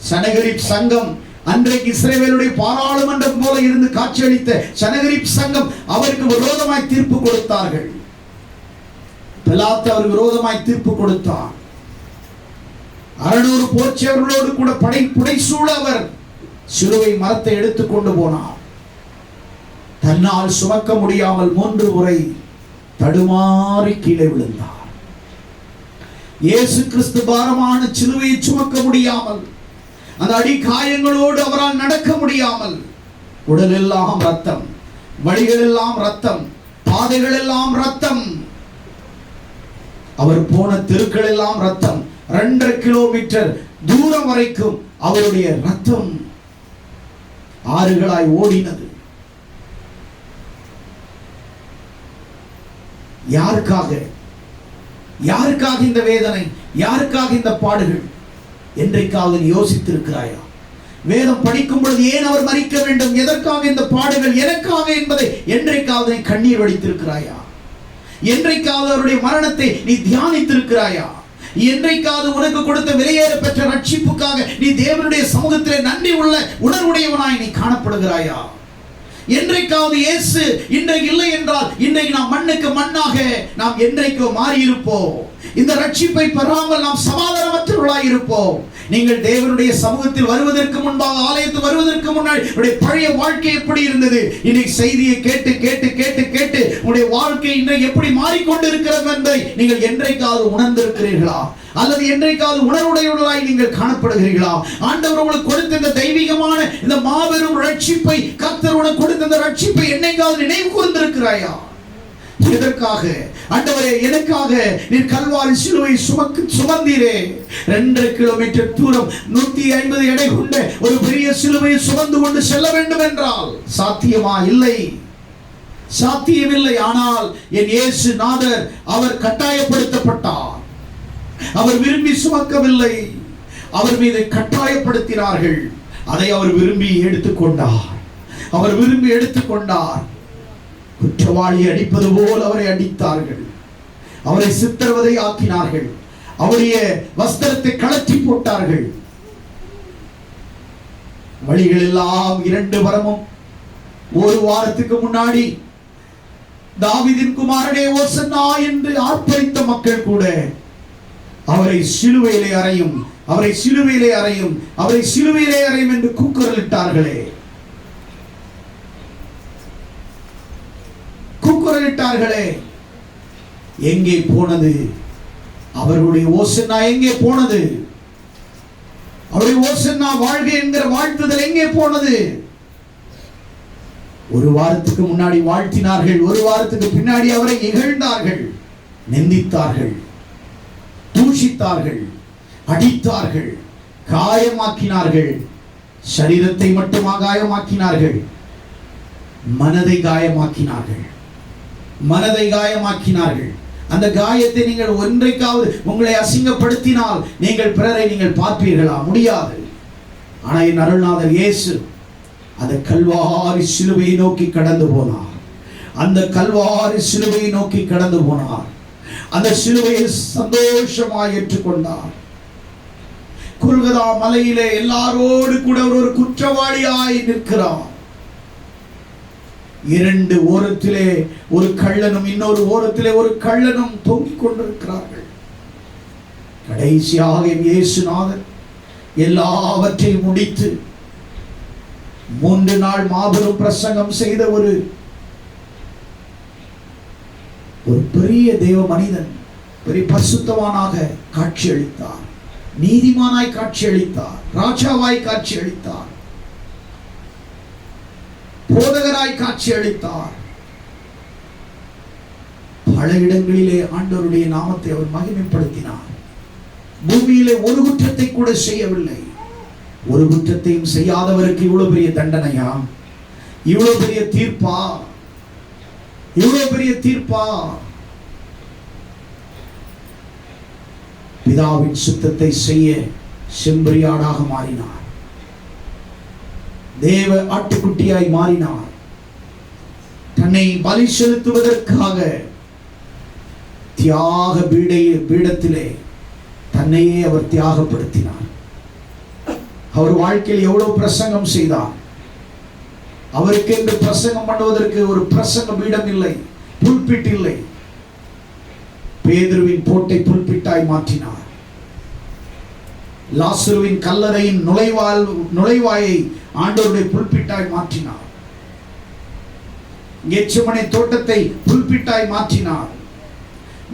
சனகரிப் சங்கம், அன்றைக்கு இஸ்ரவேலுடைய பாராளுமன்றம் போல இருந்து காட்சியளித்த சனகரிப் சங்கம் அவருக்கு விரோதமாய் தீர்ப்பு கொடுத்தார்கள். பிலாத்து அவருக்கு விரோதமாய் தீர்ப்பு கொடுத்தார். 600 போர்ச்சேவர்களோடு கூட புடைசூழ அவர் சிலுவை மரத்தை எடுத்துக்கொண்டு போனார். தன்னால் சுமக்க முடியாமல் 3 முறை தடுமாறி கீழே விழுந்தார். இயேசு கிறிஸ்து பாரமான சிலுவையை சுமக்க முடியாமல், அந்த அடி காயங்களோடு அவரால் நடக்க முடியாமல், உடல் எல்லாம் ரத்தம், வழிகள் எல்லாம் ரத்தம், பாதைகள் எல்லாம் ரத்தம், அவர் போன தெருக்கள் எல்லாம் ரத்தம், 2.5 கிலோமீட்டர் தூரம் வரைக்கும் அவருடைய ரத்தம் ஆறுகளாய் ஓடினது. யாருக்காக யாருக்காக இந்த வேதனை, யாருக்காக இந்த பாடுகள்? என்றைக்காவது நீ யோசித்திருக்கிறாயா? வேதம் படிக்கும் பொழுது ஏன் அவர் மரிக்க வேண்டும், எதற்காக இந்த பாடுகள் எனக்காக என்பதை என்றைக்காவது நீ கண்ணீர் வடித்திருக்கிறாயா? என்றைக்காவது அவருடைய மரணத்தை நீ தியானித்திருக்கிறாயா? என்றைக்காவது உனக்கு கொடுத்த விலையேற பெற்ற ரட்சிப்புக்காக நீ தேவனுடைய சமூகத்திலே நன்றி உள்ள உணர்வுடையவனாய் நீ காணப்படுகிறாயா? என்றைக்காவது இயேசு இன்றைக்கு இல்லை என்றால் இன்றைக்கு நாம் மண்ணுக்கு மண்ணாக நாம் என்றைக்கோ மாறி இருப்போம். இந்த ரட்சிப்பை பெறாமல் நாம் சமாதானமற்றவர்களாய் இருப்போம். நீங்கள் தேவனுடைய சமூகத்தில் வருவதற்கு முன்பாக, ஆலயத்துக்கு வருவதற்கு முன்னாடி பழைய வாழ்க்கை எப்படி இருந்தது? இன்னைக்கு செய்தியை கேட்டு கேட்டு கேட்டு கேட்டு உங்களுடைய வாழ்க்கை இன்றைக்கு எப்படி மாறிக்கொண்டிருக்கிறது என்பதை நீங்கள் என்றைக்காவது உணர்ந்திருக்கிறீர்களா? அல்லது என்றைக்காவது உணர்வுடையவர்களாய் நீங்கள் காணப்படுகிறீர்களா? ஆண்டவர் உங்களுக்கு கொடுத்த இந்த தெய்வீகமான இந்த மாபெரும் ரட்சிப்பை, கர்த்தர் உனக்கு கொடுத்த இந்த ரட்சிப்பை என்னைக்காவது நினைவு கூர்ந்திருக்கிறாயா? எதற்காக? ஆண்டவரே, எனக்காக நீர் கல்வாரி சிலுவை சுமந்தீரே. 2.5 கிலோமீட்டர் தூரம் 150 எடை கொண்ட ஒரு பெரிய சிலுவையை சுமந்து கொண்டு செல்ல வேண்டும் என்றால் சாத்தியமா? இல்லை, சாத்தியமில்லை. ஆனால் என் இயேசு நாதர் அவர் கட்டாயப்படுத்தப்பட்டார். அவர் விரும்பி சுமக்கவில்லை, அவர் மீது கட்டாயப்படுத்தினார்கள். அதை அவர் விரும்பி எடுத்துக்கொண்டார். அவர் விரும்பி எடுத்துக்கொண்டார். குற்றவாளி அடிப்பது போல் அவரை அடித்தார்கள், அவரை சித்திரவதை ஆக்கினார்கள், அவருடைய வஸ்திரத்தை கழற்றி போட்டார்கள். வழிகள் எல்லாம் 2 வரமும். 1 வாரத்துக்கு முன்னாடி தாவீதின் குமாரனே ஓசன்னா என்று ஆர்ப்பரித்த மக்கள் கூட அவரை சிலுவையிலே அறையும், அவரை சிலுவையிலே அறையும், அவரை சிலுவையிலே அறையும் என்று கூக்குரலிட்டார்களே, கூக்குரலிட்டார்களே. எங்கே போனது அவர்களுடைய ஓசன்னா? எங்கே போனது அவருடைய ஓசன்னா? வாழ்க என்கிற வாழ்த்துதல் எங்கே போனது? 1 வாரத்துக்கு முன்னாடி வாழ்த்தினார்கள், 1 வாரத்துக்கு பின்னாடி அவரை இகழ்ந்தார்கள், நிந்தித்தார்கள், தூஷித்தார்கள், அடித்தார்கள், காயமாக்கினார்கள். சரீரத்தை மட்டுமா காயமாக்கினார்கள்? மனதை காயமாக்கினார்கள், மனதை காயமாக்கினார்கள். அந்த காயத்தை நீங்கள் ஒன்றைக்காவது உங்களை அசிங்கப்படுத்தினால் நீங்கள் பிறரை நீங்கள் பார்ப்பீர்களா? முடியாது. ஆனால் என் அருள்நாதர் இயேசு அந்த கல்வாரி சிலுவையை நோக்கி கடந்து போனார். அந்த கல்வாரி சிலுவையை நோக்கி கடந்து போனார். அந்த சிலுவையை சந்தோஷமாய் ஏற்றுக்கொண்டார். குல்கதா மலையிலே எல்லாரோடு கூட ஒரு குற்றவாளியாய் நிற்கிறார். 2 ஓரத்திலே ஒரு கள்ளனும் இன்னொரு ஓரத்திலே ஒரு கள்ளனும் தொங்கிக் கொண்டிருக்கிறார்கள். கடைசியாக இயேசுநாதர் எல்லாவற்றையும் முடித்து 3 நாள் மாபெரும் பிரசங்கம் செய்த ஒரு பெரிய தேவ மனிதன், பெரிய பரிசுத்தவானாக காட்சியளித்தார், நீதிமானாய் காட்சியளித்தார், ராஜாவாய் காட்சியளித்தார், போதகராய் காட்சியளித்தார். பல இடங்களிலே ஆண்டவருடைய நாமத்தை அவர் மகிமைப்படுத்தினார். பூமியிலே ஒரு குற்றத்தை கூட செய்யவில்லை. ஒரு குற்றத்தையும் செய்யாதவருக்கு இவ்வளவு பெரிய தண்டனையா? இவ்வளவு பெரிய தீர்ப்பா? இவ்வளவு பெரிய தீர்ப்பா? பிதாவின் சுத்தத்தை செய்ய செம்பரியாடாக மாறினார். தேவ ஆட்டுக்குட்டியாய் மாறினார். தன்னை பலி செலுத்துவதற்காக தியாக பீடத்திலே தன்னையே அவர் தியாகப்படுத்தினார். அவர் வாழ்க்கையில் எவ்வளவு பிரசங்கம் செய்தார். அவருக்கு என்று பிரசங்கம் பண்ணுவதற்கு ஒரு பிரசங்க பீடம் இல்லை, புல்பிட் இல்லை. பேதுருவின் போட்டை புல்பிட்டாய் மாற்றினார். லாசருவின் கல்லறையின் நுழைவாயை ஆண்டவருடைய புல்பிட்டாய் மாற்றினார். கெத்செமனே தோட்டத்தை புல்பிட்டாய் மாற்றினார்.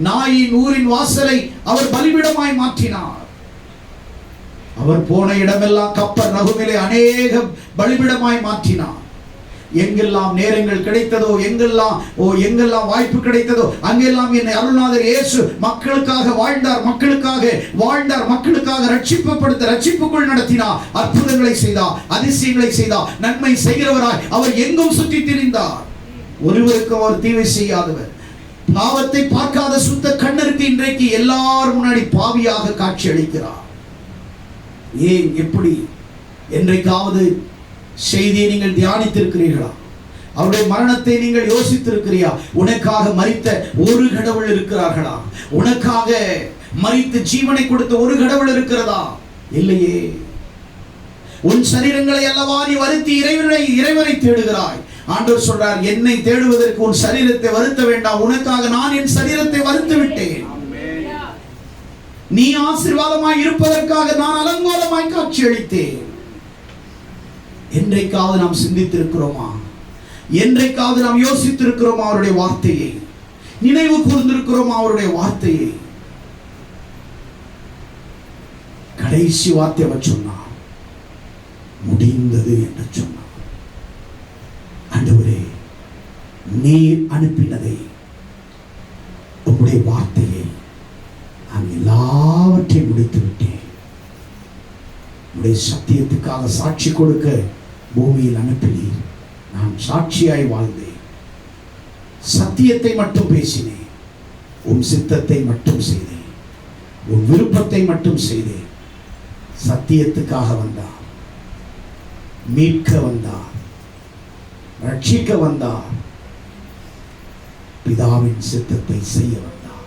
நாயின் ஊரின் வாசலை அவர் பலிபீடமாய் மாற்றினார். அவர் போன இடமெல்லாம் கப்பர் நகுமிலே அநேக பலிபீடமாய் மாற்றினார். எங்கெல்லாம் நேரங்கள் கிடைத்ததோ, எங்கெல்லாம் வாய்ப்பு கிடைத்ததோ, அங்கெல்லாம் என்னை அருள்நாதர் இயேசு மக்களுக்காக வாழ்ந்தார், மக்களுக்காக ரட்சிப்புக்குள் நடத்தினார். அற்புதங்களை செய்தார், அதிசயங்களை செய்தார், நன்மை செய்கிறவராய் அவர் எங்கும் சுற்றி திரிந்தார். ஒருவருக்கு அவர் தீமை செய்யாதவர். பாவத்தை பார்க்காத சுத்த கண்ணருக்கு இன்றைக்கு எல்லாரும் முன்னாடி பாவியாக காட்சி அளிக்கிறார். ஏன், எப்படி? என்றைக்காவது செய்தியை நீங்கள் தியானித்திருக்கிறீர்களா? அவருடைய மரணத்தை நீங்கள் யோசித்திருக்கிறீர்களா? உனக்காக மரித்த ஒரு கடவுள் இருக்கிறார்களா? உனக்காக மரித்து ஜீவனை கொடுத்த ஒரு கடவுள் இருக்கிறதா? இல்லையே. உன் சரீரங்களை அல்லவா நீ வருத்தி இறைவனை தேடுகிறாய். ஆண்டவர் சொல்றார், என்னை தேடுவதற்கு உன் சரீரத்தை வருத்த வேண்டாம், உனக்காக நான் என் சரீரத்தை வருத்து விட்டேன். நீ ஆசீர்வாதமாய் இருப்பதற்காக நான் அலங்கோலமாய் காட்சி அளித்தேன். என்றைக்காவது நாம் சிந்தித்திருக்கிறோமா? என்றைக்காவது நாம் யோசித்திருக்கிறோமா? அவருடைய வார்த்தையை நினைவு கூர்ந்திருக்கிறோமா? அவருடைய வார்த்தையை. கடைசி வார்த்தை அவர் சொன்னார், முடிந்தது என்று சொன்னார். ஆண்டவரே, நீர் அனுப்பினதை, உம்முடைய வார்த்தையை நான் எல்லாவற்றையும் முடித்து விட்டேன். உம்முடைய சத்தியத்துக்காக சாட்சி கொடுக்க பூமியில் அனுப்பினீர். நான் சாட்சியாய் வாழ்ந்தேன். சத்தியத்தை மட்டும் பேசினேன். உம் சித்தத்தை மட்டும் செய்தேன். உன் விருப்பத்தை மட்டும் செய்தேன். சத்தியத்துக்காக வந்தார், மீட்க வந்தார், ரட்சிக்க வந்தார், பிதாவின் சித்தத்தை செய்ய வந்தார்.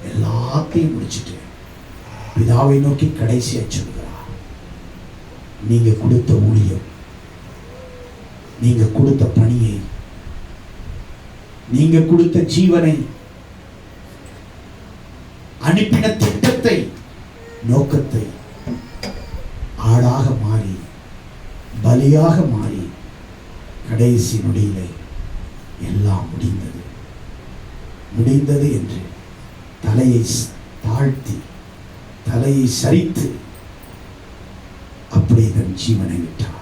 எல்லாத்தையும் முடிச்சுட்டு பிதாவை நோக்கி கடைசியா சொல்கிறார், நீங்க கொடுத்த ஊழியம், நீங்க கொடுத்த பணியை, நீங்க கொடுத்த ஜீவனை, அனுப்பின திட்டத்தை, நோக்கத்தை ஆடாக மாறி, பலியாக மாறி, கடைசி நொடியிலே எல்லாம் முடிந்தது என்று தலையை தாழ்த்தி, தலையை சரித்து அப்படியே தன் ஜீவனை விட்டார்.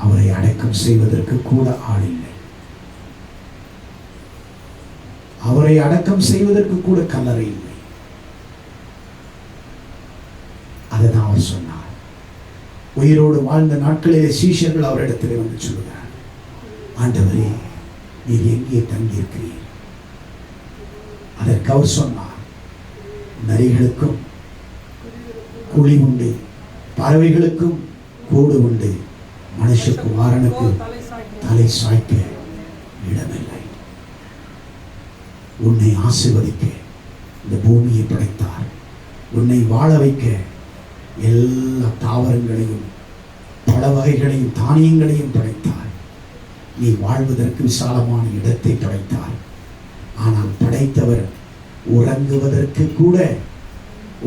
அவரை அடக்கம் செய்வதற்கு கூட ஆள் இல்லை. அவரை அடக்கம் செய்வதற்கு கூட கல்லறை இல்லை. அதைதான் அவர் சொன்னார். உயிரோடு வாழ்ந்த நாட்களிலே சீஷர்கள் அவரிடத்திலே வந்து சொல்கிறார், ஆண்டவரே, நீர் எங்கே தங்கியிருக்கிறீர்? அதற்கு அவர் சொன்னார், நரிகளுக்கும் குழி உண்டு, பறவைகளுக்கும் கூடு உண்டு, மனுஷகுமாரனுக்கு தலை சாய்க்க இடமில்லை. உன்னை ஆசீர்வதிக்க இந்த பூமியை படைத்தார். உன்னை வாழ வைக்க எல்லா தாவரங்களையும் பல வகைகளையும் தானியங்களையும் படைத்தார். நீ வாழ்வதற்கு விசாலமான இடத்தை படைத்தார். ஆனால் படைத்தவர் உறங்குவதற்கு கூட,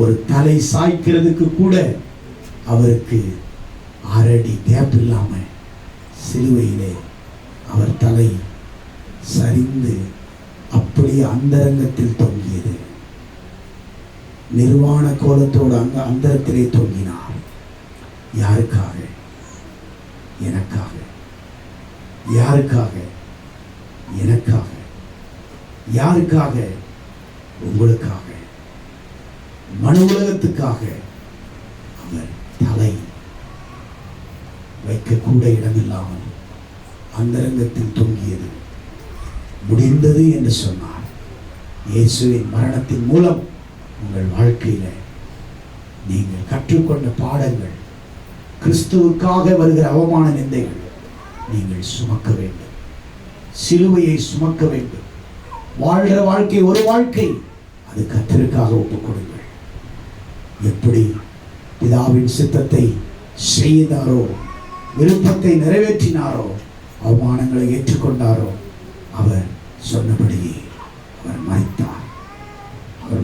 ஒரு தலை சாய்க்கிறதுக்கு கூட அவருக்கு 6 அடி கேப் இல்லாம சிலுவையிலே அவர் தலை சரிந்து அப்படியே அந்தரங்கத்தில் தொங்கியது. நிர்வாண கோலத்தோடு அங்க அந்தரத்திலே தொங்கினார். யாருக்காக? எனக்காக. யாருக்காக? எனக்காக. யாருக்காக? உங்களுக்காக. மனு உலகத்துக்காக அவர் தலை வைக்க கூட இடமில்லாமல் அந்தரங்கத்தில் தொங்கியது. முடிந்தது என்று சொன்னார். இயேசுவின் மரணத்தின் மூலம் உங்கள் வாழ்க்கையில நீங்கள் கற்றுக்கொண்ட பாடங்கள், கிறிஸ்துவுக்காக வருகிற அவமான நிந்தைகள் நீங்கள் சுமக்க வேண்டும். சிலுவையை சுமக்க வேண்டும். வாழ்கிற வாழ்க்கை ஒரு வாழ்க்கை, அது கர்த்தருக்காக ஒப்புக் கொடுங்கள். எப்படி பிதாவின் சித்தத்தை செய்தாரோ, விருப்பத்தை நிறைவேற்றினாரோ, அவமானங்களை ஏற்றுக்கொண்டாரோ, அவர் சொன்னபடியே அவர்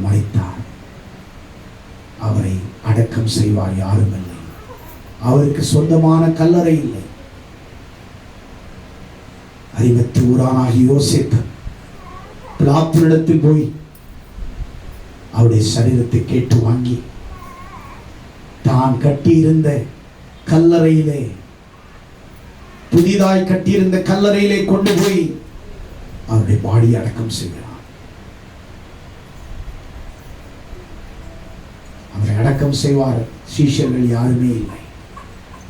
மரித்தார். அவரை அடக்கம் செய்வார் யாரும் இல்லை. அவருக்கு சொந்தமான கல்லறை இல்லை. அறிவத்து ஊரானாகிய யோசேப்பு பிலாத்துவிடத்தில் போய் அவருடைய சரீரத்தை கேட்டு வாங்கி தான் கட்டியிருந்த கல்லறையிலே, புதிதாய் கட்டியிருந்த கல்லறையிலே கொண்டு போய் அவருடைய பாடியை அடக்கம் செய்கிறார். அவரை அடக்கம் செய்வார் சீஷர்கள் யாருமே இல்லை.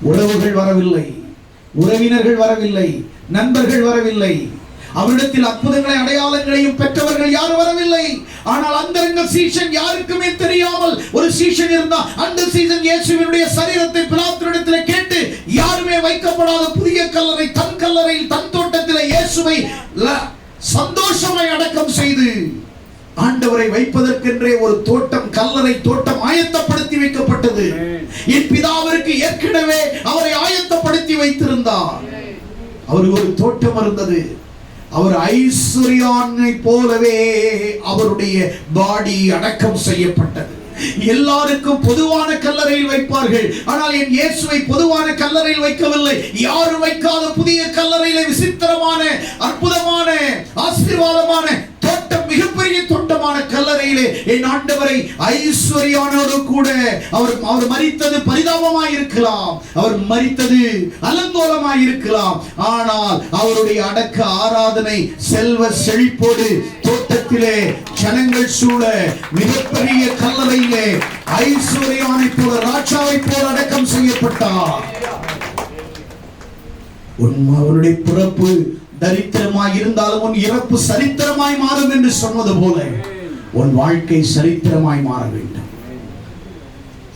உறவுகள் வரவில்லை, உறவினர்கள் வரவில்லை, நண்பர்கள் வரவில்லை. அவரிடத்தில் அற்புதங்களை அடையாளங்களையும் பெற்றவர்கள் யாரும் வரவில்லை. ஆனால் அந்தரங்க சீஷன் யாருக்குமே தெரியாமல் ஒரு சீஷன் இருந்தா, அந்த சீஷன் இயேசுவினுடைய சரீரத்தை பிலாத்துவிடத்தில் கேட்டு யாருமே வைக்கப்படாத புதிய கல்லறை, தன் கல்லறையில் தன் தோட்டத்தில் இயேசுவை சந்தோஷமாய் அடக்கம் செய்து ஆண்டவரை வைப்பதற்கென்றே ஒரு தோட்டம், கல்லறை தோட்டம் ஆயத்தப்படுத்தி வைக்கப்பட்டது. என் பிதாவிற்கு ஏற்கனவே அவரை ஆயத்தப்படுத்தி வைத்திருந்தார். அவருக்கு ஒரு தோட்டம் இருந்தது. அவர் ஐஸ்வர்யானை போலவே அவருடைய பாடி அடக்கம் செய்யப்பட்டது. எல்லாருக்கும் பொதுவான கல்லறையில் வைப்பார்கள். ஆனால் என் இயேசுவை பொதுவான கல்லறையில் வைக்கவில்லை. யாரும் வைக்காத புதிய கல்லறையில விசித்திரமான, அற்புதமான, ஆசீர்வாதமான தோட்டம், மிகப்பெரிய தோட்டமான கல்லறையிலே என் ஆண்டவரை ஐஸ்வர்யானோடு கூட அவர் மரித்தது பரிதாபமாய் இருக்கலாம், அவர் மரித்தது அலங்கோலமாய் இருக்கலாம். ஆனால் அவருடைய அடக்க ஆராதனை செல்வ செழிப்போடு தோட்டத்திலே ஜனங்கள் சூழ மிகப்பெரிய கல்லறையிலே ஐஸ்வர்யானை போல, ராஜாவை போல அடக்கம் செய்யப்பட்டார். அவருடைய பிறப்பு தரித்திரமாய் இருந்தாலும் உன் இறப்பு சரித்திரமாய் மாறும் என்று சொன்னது போல உன் வாழ்க்கை சரித்திரமாய் மாற வேண்டும்.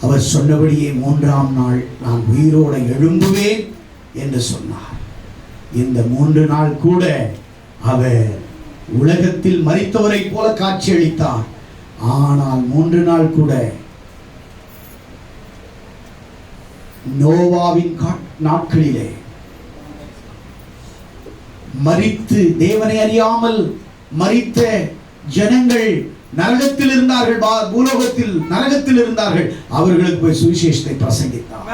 அவர் சொன்னபடியே 3ஆம் நாள் நான் உயிரோடு எழும்புவேன் என்று சொன்னார். இந்த 3 நாள் கூட அவர் உலகத்தில் மரித்தவரை போல காட்சியளித்தார். ஆனால் 3 நாள் கூட நோவாவின் நாட்களிலே மரித்து தேவனை அறியாமல் மரித்த ஜனங்கள் நரகத்தில் இருந்தார்கள், பூலோகத்தில் நரகத்தில் இருந்தார்கள். அவர்களுக்கு போய் சுவிசேஷத்தை பிரசங்கித்தார்.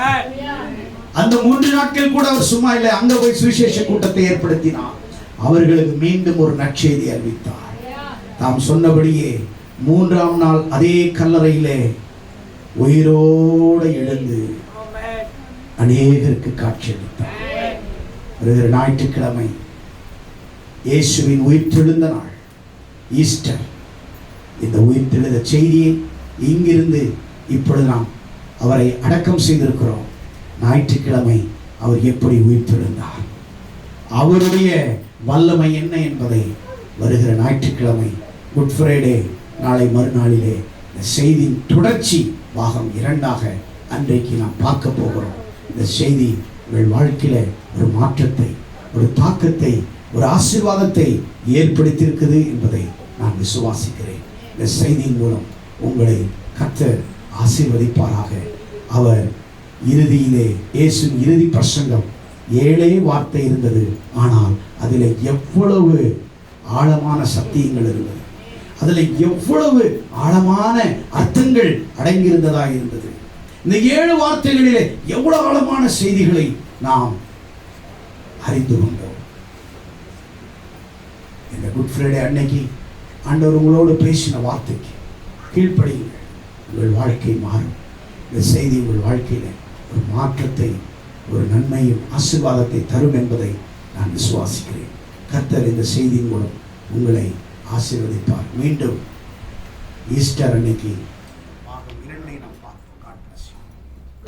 அந்த 3 நாட்கள் கூட அவர் சும்மா இல்லை, அங்க போய் சுவிசேஷ கூட்டத்தை ஏற்படுத்தினார். அவர்களுக்கு மீண்டும் ஒரு நற்செய்தி அறிவித்தார். தாம் சொன்னபடியே 3ஆம் நாள் அதே கல்லறையிலே உயிரோடு எழுந்து அநேகருக்கு காட்சியளித்தார். வருகிற ஞாயிற்றுக்கிழமை இயேசுவின் உயிர்த்தெழுந்த நாள், ஈஸ்டர். இந்த உயிர்த்தெழுந்த செய்தியை இங்கிருந்து இப்பொழுது நாம் அவரை அடக்கம் செய்திருக்கிறோம். ஞாயிற்றுக்கிழமை அவர் எப்படி உயிர்த்தெழுந்தார், அவருடைய வல்லமை என்ன என்பதை வருகிற ஞாயிற்றுக்கிழமை குட் ஃப்ரைடே நாளை மறுநாளிலே இந்த செய்தியின் தொடர்ச்சி பாகம் 2ஆக அன்றைக்கு நாம் பார்க்க போகிறோம். இந்த செய்தி உங்கள் வாழ்க்கையில ஒரு மாற்றத்தை, ஒரு தாக்கத்தை, ஒரு ஆசீர்வாதத்தை ஏற்படுத்தியிருக்குது என்பதை நான் விசுவாசிக்கிறேன். இந்த செய்தியின் மூலம் உங்களை கர்த்தர் ஆசீர்வதிப்பாராக. அவர் இறுதியிலே இயேசு இறுதி பிரசங்கம் 7 வார்த்தை இருந்தது. ஆனால் அதில் எவ்வளவு ஆழமான சத்தியங்கள் இருந்தது, அதில் எவ்வளவு ஆழமான அர்த்தங்கள் அடங்கியிருந்ததா இருந்தது. இந்த 7 வார்த்தைகளிலே எவ்வளவு ஆழமான செய்திகளை நாம் அறிந்து கொண்டோம். இந்த குட் ஃப்ரைடே அன்னைக்கு ஆண்டவர் உங்களோடு பேசின வார்த்தைக்கு கீழ்ப்படியுங்கள், உங்கள் வாழ்க்கை மாறும். இந்த செய்தி உங்கள் வாழ்க்கையில ஒரு மாற்றத்தை, ஒரு நன்மையும் ஆசீர்வாதத்தை தரும் என்பதை நான் விசுவாசிக்கிறேன். கர்த்தர் இந்த செய்தியின் மூலம் உங்களை ஆசீர்வதிப்பார். மீண்டும் ஈஸ்டர் அன்னைக்கு